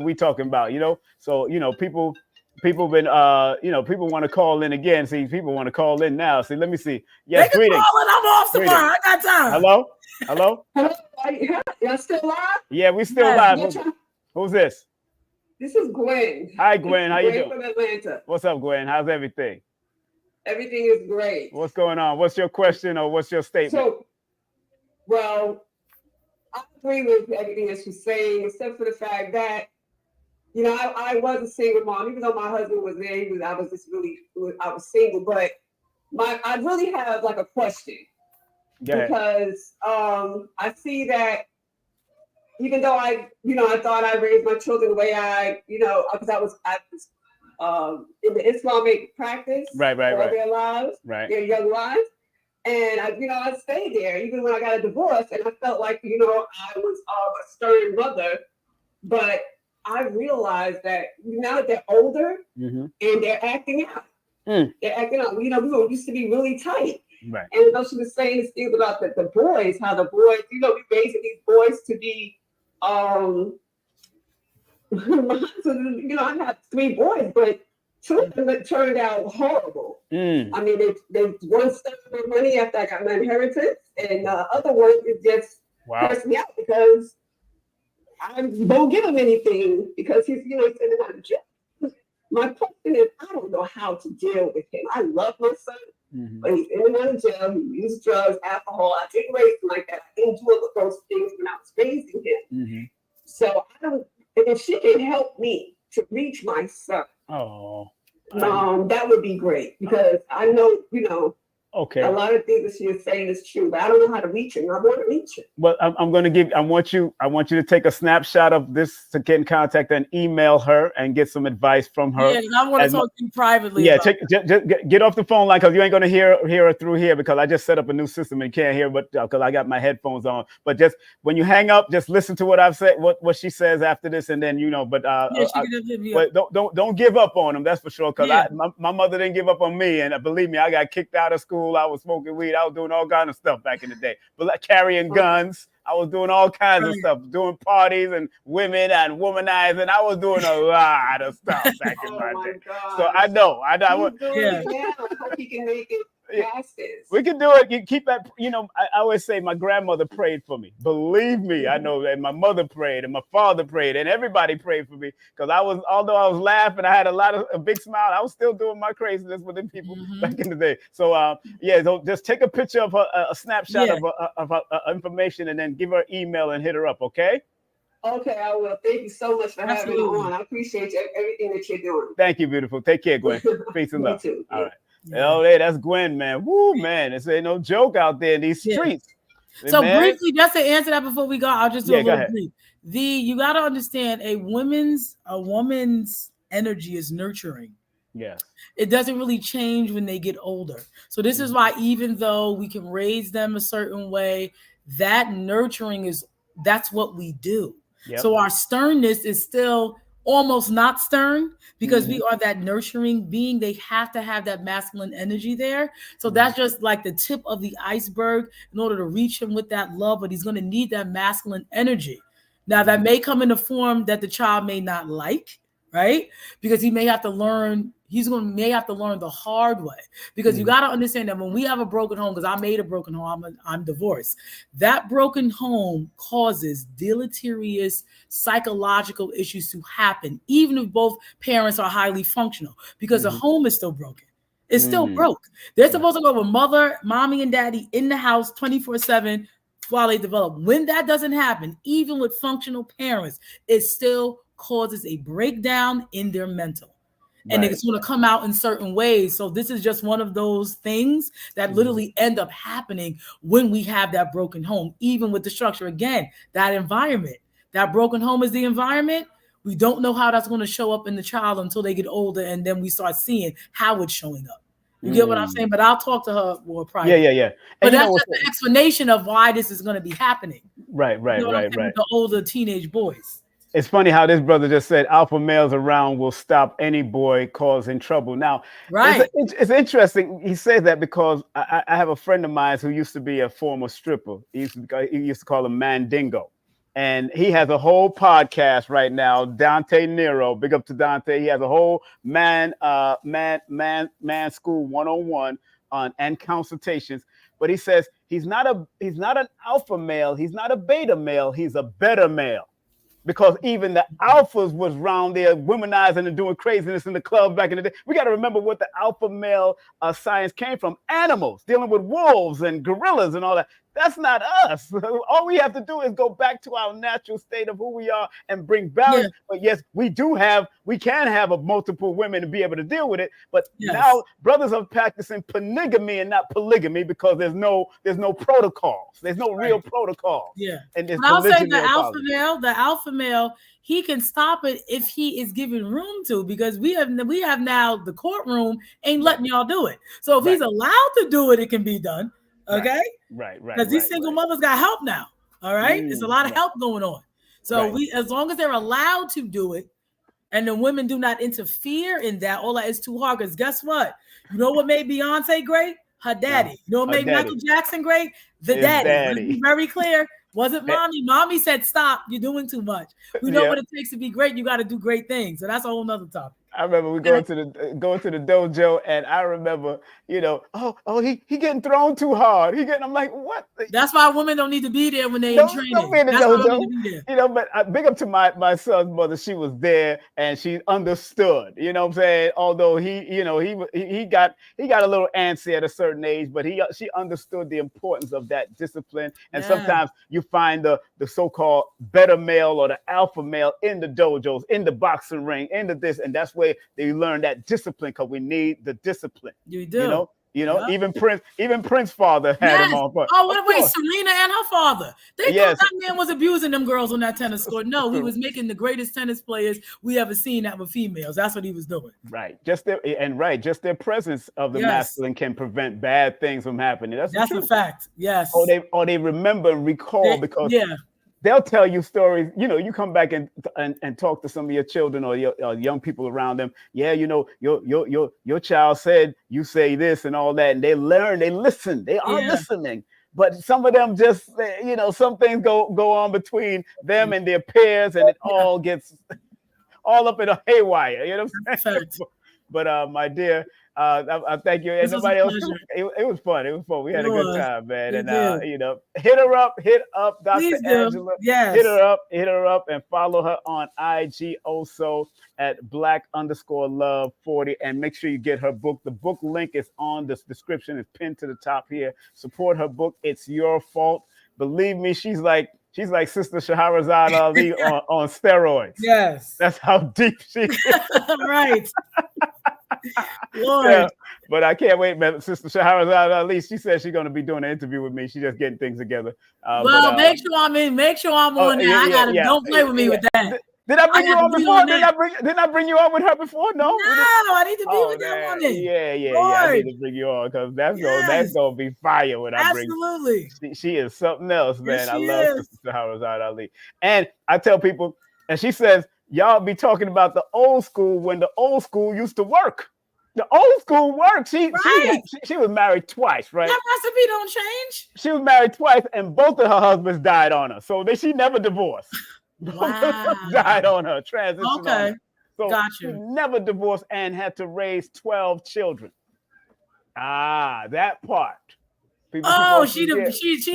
we talking about. So people been people want to call in again. See, people want to call in now. See, let me see. Yes, greetings. I'm off tomorrow. I got time. Hello. Y'all still live? Yeah, we still live. Who's this? This is Gwen. Hi, Gwen. How you doing? From Atlanta. What's up, Gwen? How's everything? Everything is great. What's going on? What's your question or what's your statement? I agree with everything that she's saying, except for the fact that, I was a single mom, even though my husband was there. I was single, but I really have like a question. Because I see that even though I thought I raised my children the way because I was in the Islamic practice all their lives, their young lives. And I stayed there even when I got a divorce, and I felt like, I was a stern mother. But I realized that now that they're older and they're acting out. They're acting out. We used to be really tight. Right. And she was saying this thing about the boys, how the boys, we raising these boys to be so, I have 3 boys, but 2 of them turned out horrible. I mean, they one stole my money after I got my inheritance, and the other one is just stressed me out because I won't give him anything because he's in and out of jail. My question is, I don't know how to deal with him. I love my son, but he's in and out of jail. He used drugs, alcohol. I didn't raise him like that. I didn't do all of those things when I was raising him. So if she can help me to reach my son, that would be great, because I know, Okay. A lot of things that she is saying is true, but I don't know how to reach her. And I want to reach her. Well, I'm going to give. I want you to take a snapshot of this to get in contact and email her and get some advice from her. Yeah, I want to talk to you privately. Yeah, get off the phone line because you ain't going to hear her through here because I just set up a new system and you can't hear, but because I got my headphones on. But just when you hang up, just listen to what I've said, what she says after this, and then But don't give up on them. That's for sure. Because my mother didn't give up on me, and believe me, I got kicked out of school. I was smoking weed. I was doing all kinds of stuff back in the day. But like carrying guns. I was doing all kinds of stuff, doing parties and women and womanizing. I was doing a lot of stuff back in my day. God. So I know. I hope you can make it past this. We can do it. You keep that. I always say my grandmother prayed for me. Believe me, I know that my mother prayed and my father prayed and everybody prayed for me because although I was laughing, I had a big smile. I was still doing my craziness with them people back in the day. So so just take a picture of her, a snapshot of her information, and then give her email and hit her up. Okay. Okay, I will. Thank you so much for having me on. I appreciate everything that you're doing. Thank you, beautiful. Take care, Gwen. Peace and love. Too. All right. Oh, hey, that's Gwen, man. Woo, man. It's ain't no joke out there in these streets. So briefly, just to answer that before we go, I'll just do a little brief. You got to understand a woman's energy is nurturing. Yes. It doesn't really change when they get older. So this is why even though we can raise them a certain way, that nurturing that's what we do. Yep. So our sternness is still almost not stern because we are that nurturing being. They have to have that masculine energy there. So that's just like the tip of the iceberg in order to reach him with that love, but he's going to need that masculine energy. Now that may come in a form that the child may not like, right? Because he may have to learn, may have to learn the hard way, because you got to understand that when we have a broken home, because I made a broken home, I'm divorced. That broken home causes deleterious psychological issues to happen, even if both parents are highly functional, because the home is still broken. It's still broke. They're supposed to go with mommy and daddy in the house 24/7 while they develop. When that doesn't happen, even with functional parents, it still causes a breakdown in their mental. And it's going to come out in certain ways. So this is just one of those things that literally end up happening when we have that broken home, even with the structure. Again, that environment, that broken home is the environment. We don't know how that's going to show up in the child until they get older. And then we start seeing how it's showing up. You get what I'm saying? But I'll talk to her more privately. Yeah. But that's just the explanation of why this is going to be happening. Right. The older teenage boys. It's funny how this brother just said alpha males around will stop any boy causing trouble. Now, it's interesting. He says that because I have a friend of mine who used to be a former stripper. He used to call him Mandingo. And he has a whole podcast right now, Dante Nero. Big up to Dante. He has a whole man school 101 and consultations. But he says he's not an alpha male. He's not a beta male. He's a better male. Because even the alphas was around there womanizing and doing craziness in the club back in the day. We got to remember what the alpha male science came from. Animals, dealing with wolves and gorillas and all that. That's not us. All we have to do is go back to our natural state of who we are and bring balance. Yeah. But yes, we can have a multiple women and be able to deal with it. But now brothers are practicing polygamy and not polygamy because there's no protocols. There's no real protocol. Yeah. And I'll say the alpha male, he can stop it if he is given room to, because we have now the courtroom ain't letting y'all do it. So if he's allowed to do it, it can be done. Okay. Right. Because these single mothers got help now. All right. There's a lot of help going on. So as long as they're allowed to do it, and the women do not interfere in that, all that is too hard. Because guess what? You know what made Beyonce great? Her daddy. You know what made Michael Jackson great? The daddy. Let's be very clear. Wasn't mommy. Mommy said, stop, you're doing too much. We know what it takes to be great. You got to do great things. So that's a whole nother topic. I remember we going to the dojo, and I remember, he getting thrown too hard. I'm like, what? That's why women don't need to be there when they in training. Don't be in the dojo. But big up to my son's mother. She was there and she understood. You know what I'm saying? Although he got a little antsy at a certain age, but she understood the importance of that discipline. And sometimes you find the so-called better male or the alpha male in the dojos, in the boxing ring, into this, and that's where they learn that discipline, because we need the discipline. You do. You know, Yeah. even Prince's father had him on. But oh, wait, Serena and her father. They Yes. thought that man was abusing them girls on that tennis court. No, he was making the greatest tennis players we ever seen that were females. That's what he was doing. Right. Just their presence of the masculine can prevent bad things from happening. That's a fact. Yes. Or they remember and recall because they'll tell you stories. You know, you come back and talk to some of your children or your young people around them. Yeah, you know, your child said you say this and all that, and they learn, they listen, they are listening. But some of them just, you know, some things go on between them and their peers, and it all gets all up in a haywire. You know what I'm saying? But my dear, I thank you. And nobody else. It was fun. It was fun. We had a good time, man. And you know, hit up, Dr. Angela. Yes. Hit her up, and follow her on IG also at @black_love40. And make sure you get her book. The book link is on this description. It's pinned to the top here. Support her book. It's Your Fault. Believe me, she's like Sister Shahrazad Ali on steroids. Yes. That's how deep she is. Right. Lord. Yeah, but I can't wait, man. Sister Shahrazad Ali, she said she's going to be doing an interview with me. She's just getting things together. Make sure I'm on there. Don't play with me with that. Did I bring you on before? Did I bring you on with her before? No, I need to be with that woman. Yeah. I need to bring you on because that's gonna be fire when I bring. Absolutely. She is something else, man. Yes, I love Sister Shahrazad Ali, and I tell people, and she says, y'all be talking about the old school when the old school used to work. The old school worked. She was married twice, right? That recipe don't change. She was married twice, and both of her husbands died on her, so she never divorced. Wow. Died on her, transitioned on her. So Gotcha. she never divorced and had to raise 12 children. That part. She an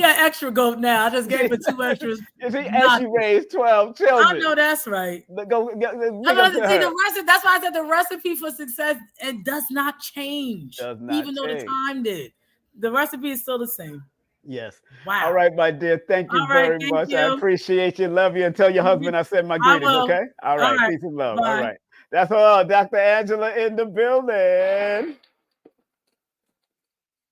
extra goat now. I just gave her 2 extras. And she raised 12 children. I know that's right. That's why I said the recipe for success, it does not change. Even though the time did. The recipe is still the same. Yes. Wow. All right, my dear. Thank you very much. I appreciate you. Love you. And tell your husband I said my greetings, okay? All right. Peace and love. Bye. All right. That's all. Dr. Angela in the building.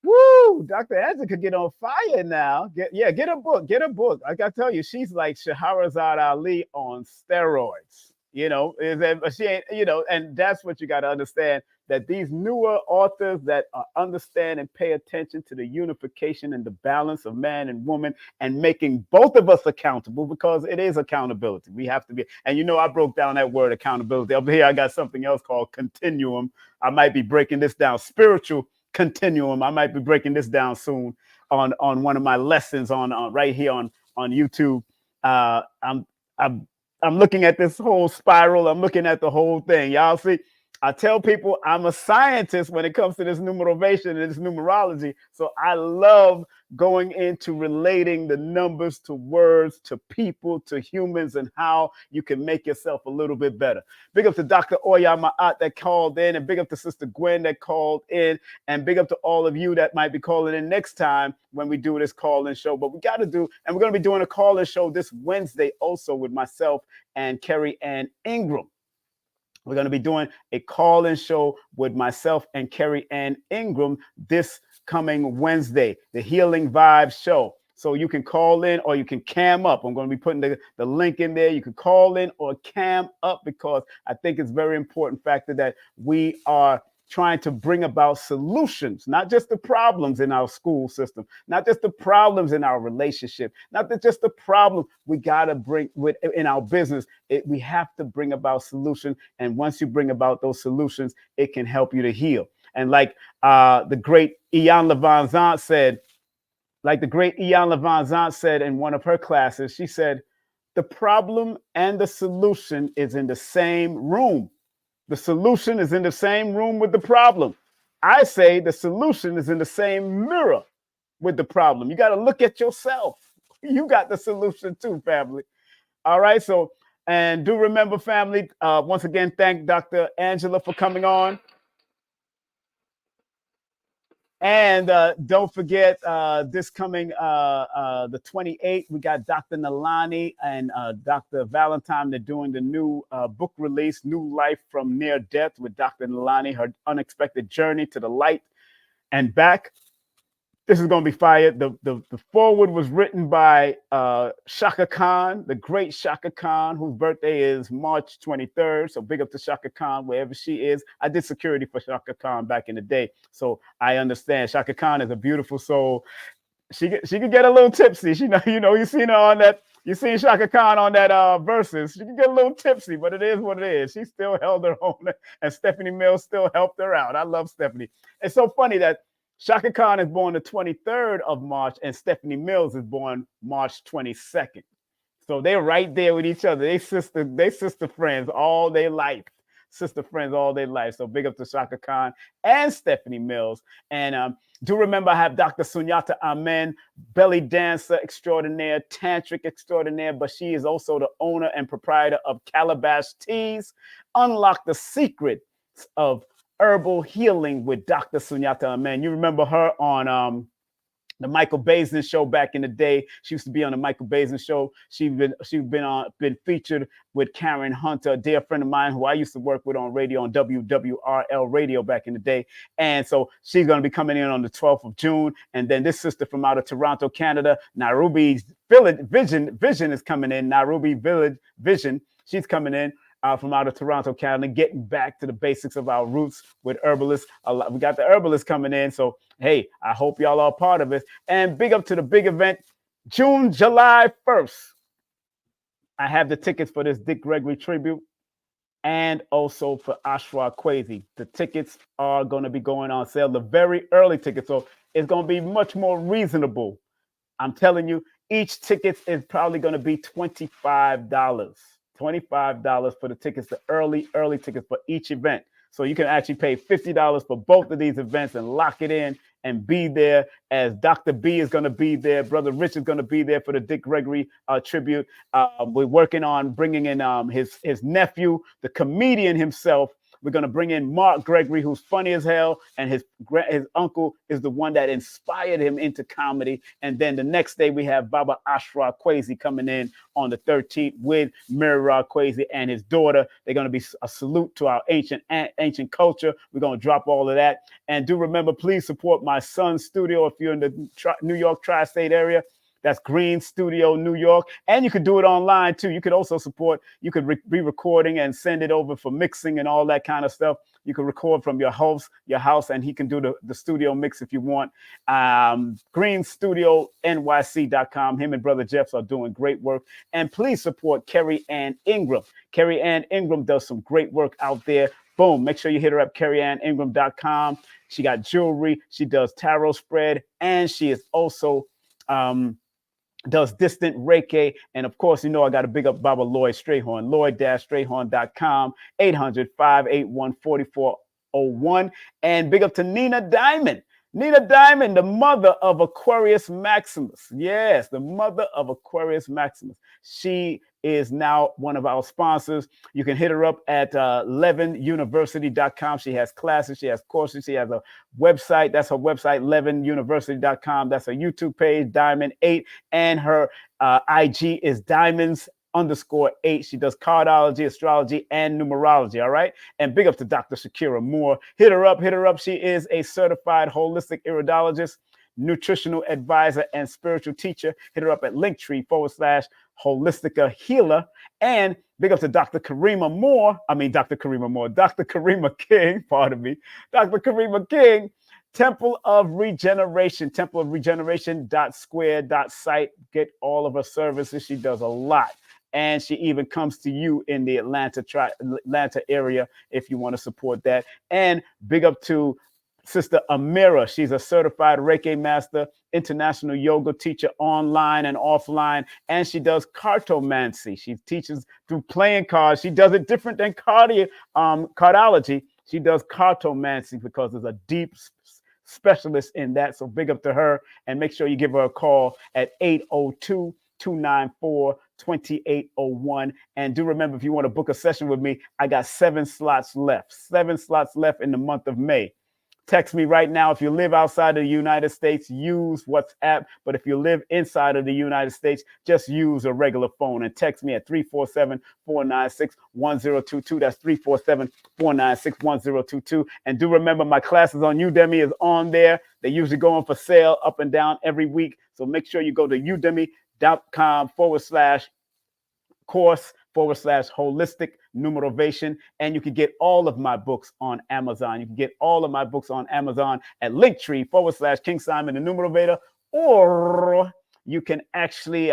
Woo! Dr. Angela could get on fire now. Get a book. Get a book. Like I tell you, she's like Shahrazad Ali on steroids. You know, she ain't, you know, and that's what you got to understand, that these newer authors that understand and pay attention to the unification and the balance of man and woman and making both of us accountable, because it is accountability. We have to be. And, you know, I broke down that word accountability. Over here, I got something else called continuum. I might be breaking this down. Spiritual continuum. I might be breaking this down soon on one of my lessons on right here on YouTube. I'm looking at this whole spiral. I'm looking at the whole thing. Y'all see, I tell people I'm a scientist when it comes to this numerovation and this numerology. So I love going into relating the numbers to words, to people, to humans, and how you can make yourself a little bit better. Big up to Dr. Oya Ma'at that called in, and big up to Sister Gwen that called in, and big up to all of you that might be calling in next time when we do this call-in show. But we got to do, and we're going to be doing a call-in show this Wednesday also with myself and Carrie Ann Ingram. We're going to be doing a call-in show with myself and Carrie Ann Ingram this coming Wednesday, the Healing Vibes show. So you can call in or you can cam up. I'm going to be putting the link in there. You can call in or cam up, because I think it's very important factor that we are trying to bring about solutions, not just the problems in our school system, not just the problems in our relationship, not just the problem we got to bring in our business. We have to bring about solutions. And once you bring about those solutions, it can help you to heal. And like the great Ian Levant said, in one of her classes, she said, the problem and the solution is in the same room. The solution is in the same room with the problem. I say the solution is in the same mirror with the problem. You got to look at yourself. You got the solution too, family. All right. So, and do remember, family, once again, thank Dr. Angela for coming on. And don't forget, this coming the 28th, we got Dr. Nalani and Dr. Valentine. They're doing the new book release, New Life from Near Death, with Dr. Nalani, her unexpected journey to the light. and back. This is going to be fire. The foreword was written by Shaka Khan, the great Shaka Khan, whose birthday is March 23rd. So big up to Shaka Khan, wherever she is. I did security for Shaka Khan back in the day, so I understand. Shaka Khan is a beautiful soul. She could get a little tipsy. You seen her on that. You seen Shaka Khan on that Versus. She can get a little tipsy, but it is what it is. She still held her own, and Stephanie Mills still helped her out. I love Stephanie. It's so funny that Shaka Khan is born the 23rd of March, and Stephanie Mills is born March 22nd. So they're right there with each other. They sister friends all their life. Sister friends all their life. So big up to Shaka Khan and Stephanie Mills. And do remember, I have Dr. Sunyata Amen, belly dancer extraordinaire, tantric extraordinaire, but she is also the owner and proprietor of Calabash Teas. Unlock the secret of herbal healing with Dr. Sunyata Amen. You remember her on the Michael Bazin show back in the day. She used to be on the Michael Bazin show. She's been featured with Karen Hunter, a dear friend of mine who I used to work with on radio on WWRL radio back in the day. And so she's going to be coming in on the 12th of June. And then this sister from out of Toronto, Canada, Nairobi Vision is coming in. Nairobi Village Vision. She's coming in. From out of Toronto, Canada, getting back to the basics of our roots with herbalists. We got the herbalists coming in. So, hey, I hope y'all are part of it. And big up to the big event, July 1st. I have the tickets for this Dick Gregory tribute and also for Ashra Kwesi. The tickets are going to be going on sale, the very early tickets. So it's going to be much more reasonable. I'm telling you, each ticket is probably going to be $25. $25 for the tickets, the early tickets for each event. So you can actually pay $50 for both of these events and lock it in and be there, as Dr. B is going to be there. Brother Rich is going to be there for the Dick Gregory tribute. We're working on bringing in his nephew, the comedian himself. We're going to bring in Mark Gregory, who's funny as hell, and his uncle is the one that inspired him into comedy. And then the next day, we have Baba Ashra Kwesi coming in on the 13th with Mirra Kwesi and his daughter. They're going to be a salute to our ancient culture. We're going to drop all of that. And do remember, please support my son's studio if you're in the New York tri-state area. That's Green Studio, New York. And you could do it online, too. You could also support. You could be recording and send it over for mixing and all that kind of stuff. You can record from your house, and he can do the studio mix if you want. GreenStudioNYC.com. Him and Brother Jeff are doing great work. And please support Kerry Ann Ingram. Kerry Ann Ingram does some great work out there. Boom. Make sure you hit her up, KerryAnnIngram.com. She got jewelry. She does tarot spread. And she is also... does distant Reiki. And of course, I got to big up Baba Lloyd Strayhorn, Lloyd-Strayhorn.com, 800-581-4401. And big up to Nina Diamond. Nina Diamond, the mother of Aquarius Maximus. Yes, the mother of Aquarius Maximus. She is now one of our sponsors. You can hit her up at levinuniversity.com. She has classes, she has courses, she has a website. That's her website, levinuniversity.com. That's her YouTube page, Diamond8. And her IG is Diamonds_8. She does cardology, astrology, and numerology. All right. And big up to Dr. Shakira Moore. Hit her up. She is a certified holistic iridologist, nutritional advisor, and spiritual teacher. Hit her up at Linktree/Holistica Healer. And big up to Dr. Karima King, pardon me. Dr. Karima King, Temple of Regeneration, templeofregeneration.square.site. Get all of her services. She does a lot. And she even comes to you in the Atlanta area if you want to support that. And big up to Sister Amira. She's a certified Reiki master, international yoga teacher online and offline. And she does cartomancy. She teaches through playing cards. She does it different than cardology. She does cartomancy because there's a deep specialist in that. So big up to her. And make sure you give her a call at 802-294-2801. And do remember, if you want to book a session with me, I got 7 slots left. 7 slots left in the month of May. Text me right now. If you live outside of the United States, use WhatsApp. But if you live inside of the United States, just use a regular phone and text me at 347-496-1022. That's 347-496-1022. And do remember, my classes on Udemy is on there. They usually go on for sale up and down every week. So make sure you go to udemy.com/course/holistic numerovation, and you can get all of my books on Amazon. You can get all of my books on Amazon at linktree/King Simon the Numerovator, or you can actually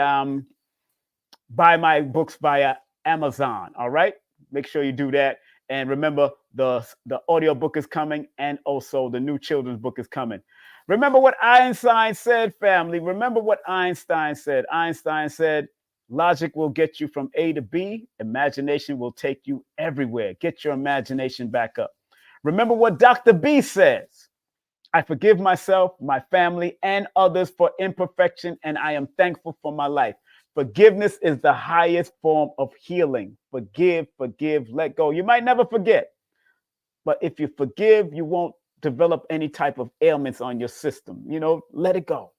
buy my books via Amazon. All right, make sure you do that. And remember, the audio book is coming, and also the new children's book is coming. Remember what Einstein said, family. Remember what Einstein said. Einstein said, logic will get you from A to B. Imagination will take you everywhere. Get your imagination back up. Remember what Dr. B says. I forgive myself, my family, and others for imperfection, and I am thankful for my life. Forgiveness is the highest form of healing. Forgive, let go. You might never forget, but if you forgive, you won't develop any type of ailments on your system. You know, let it go.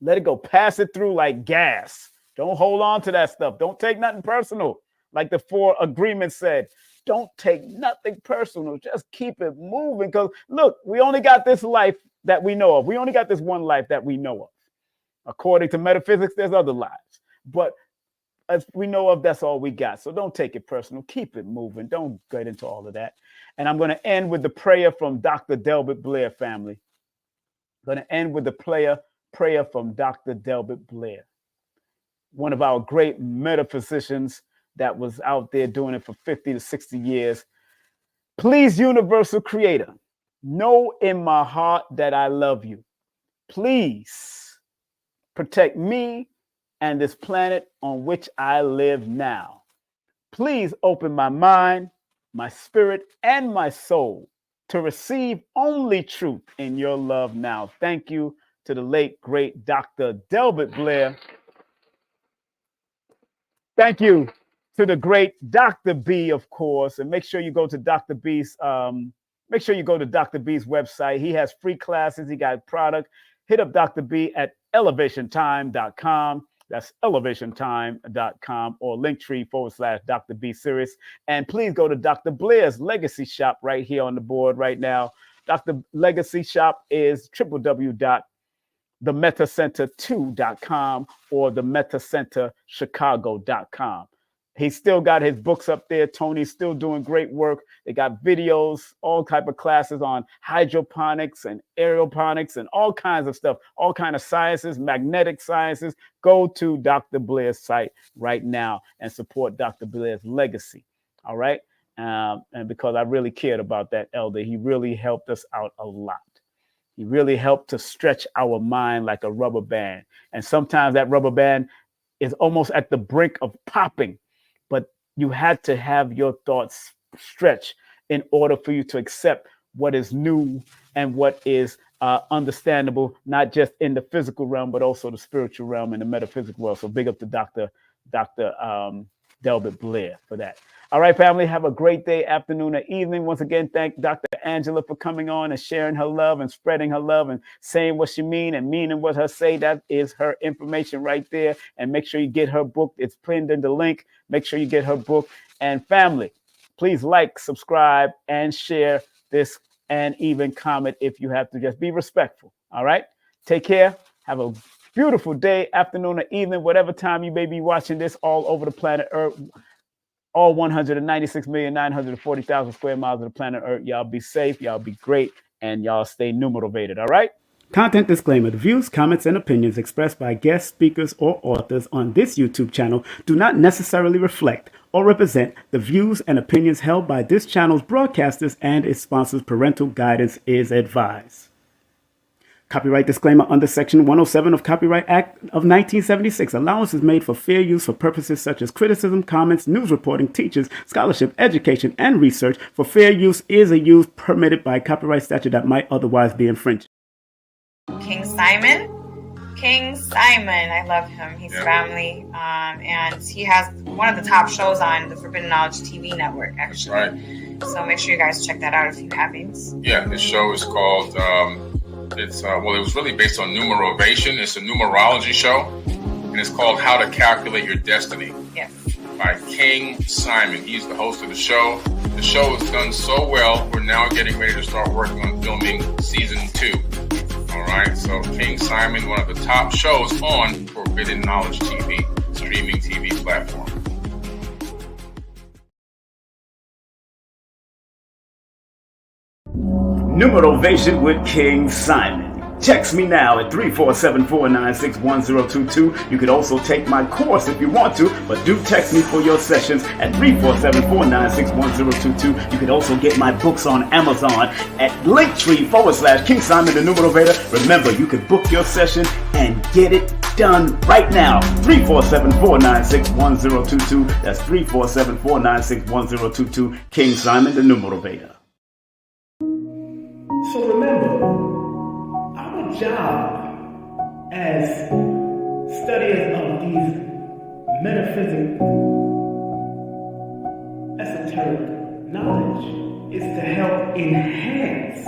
Let it go. Pass it through like gas. Don't hold on to that stuff. Don't take nothing personal. Like the 4 agreements said, don't take nothing personal. Just keep it moving. Because look, we only got this life that we know of. We only got this one life that we know of. According to metaphysics, there's other lives. But as we know of, that's all we got. So don't take it personal. Keep it moving. Don't get into all of that. And I'm going to end with the prayer from Dr. Delbert Blair, family. I'm going to end with the prayer from Dr. Delbert Blair, one of our great metaphysicians that was out there doing it for 50 to 60 years. Please, universal creator, know in my heart that I love you. Please protect me and this planet on which I live now. Please open my mind, my spirit, and my soul to receive only truth in your love now. Thank you to the late, great Dr. Delbert Blair. Thank you to the great Dr. B, of course. And make sure you go to Dr. B's website. He has free classes. He got product. Hit up Dr. B at elevationtime.com. That's elevationtime.com or linktree/Dr. B Series. And please go to Dr. Blair's Legacy Shop right here on the board right now. Dr. Legacy Shop is www.themetacenter2.com or themetacenterchicago.com. He's still got his books up there. Tony's still doing great work. They got videos, all type of classes on hydroponics and aeroponics and all kinds of stuff, all kind of sciences, magnetic sciences. Go to Dr. Blair's site right now and support Dr. Blair's legacy. All right. And because I really cared about that elder, he really helped us out a lot. He really helped to stretch our mind like a rubber band. And sometimes that rubber band is almost at the brink of popping. But you had to have your thoughts stretch in order for you to accept what is new and what is understandable, not just in the physical realm, but also the spiritual realm and the metaphysical world. So big up to Dr. Delbert Blair for that. All right, family, have a great day, afternoon, or evening. Once again, thank Dr. Angela for coming on and sharing her love and spreading her love and saying what she mean and meaning what her say. That is her information right there. And make sure you get her book. It's pinned in the link. Make sure you get her book. And family, please like, subscribe, and share this, and even comment if you have to. Just be respectful. All right. Take care. Have a beautiful day, afternoon, or evening, whatever time you may be watching this all over the planet Earth. All 196,940,000 square miles of the planet Earth. Y'all be safe. Y'all be great. And y'all stay numerovated. All right. Content disclaimer. The views, comments, and opinions expressed by guest speakers or authors on this YouTube channel do not necessarily reflect or represent the views and opinions held by this channel's broadcasters and its sponsors. Parental guidance is advised. Copyright disclaimer under Section 107 of Copyright Act of 1976. Allowance is made for fair use for purposes such as criticism, comments, news reporting, teachers, scholarship, education, and research. For fair use is a use permitted by copyright statute that might otherwise be infringed. King Simon, I love him. He's family, and he has one of the top shows on the Forbidden Knowledge TV network, actually. That's right. So make sure you guys check that out if you haven't. Yeah, this show is called, it was really based on numerovation. It's a numerology show, and it's called How to Calculate Your Destiny. Yes. By King Simon. He's the host of the show. The show has done so well, we're now getting ready to start working on filming season 2. All right, so King Simon, one of the top shows on Forbidden Knowledge TV, streaming TV platform. Numerovation with King Simon. Text me now at 347-496-1022. You could also take my course if you want to, but do text me for your sessions at 347-496-1022. You could also get my books on Amazon at Linktree/King Simon the Numerovator. Remember, you could book your session and get it done right now. 347-496-1022. That's 347-496-1022. King Simon the Numerovator. So remember, our job as studiers of these metaphysical, esoteric knowledge is to help enhance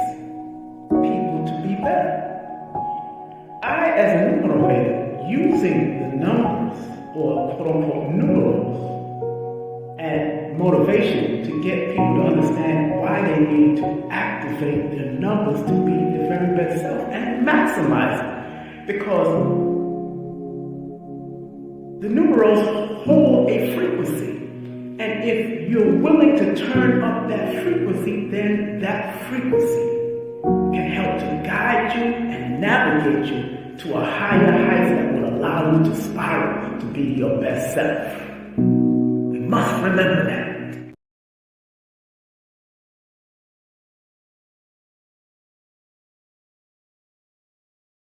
people to be better. I, as a numerator, using the numbers, or quote-unquote numerals, and motivation to get people to understand why they need to activate their numbers to be the very best self and maximize it. Because the numerals hold a frequency. And if you're willing to turn up that frequency, then that frequency can help to guide you and navigate you to a higher height that will allow you to spiral to be your best self. We must remember that.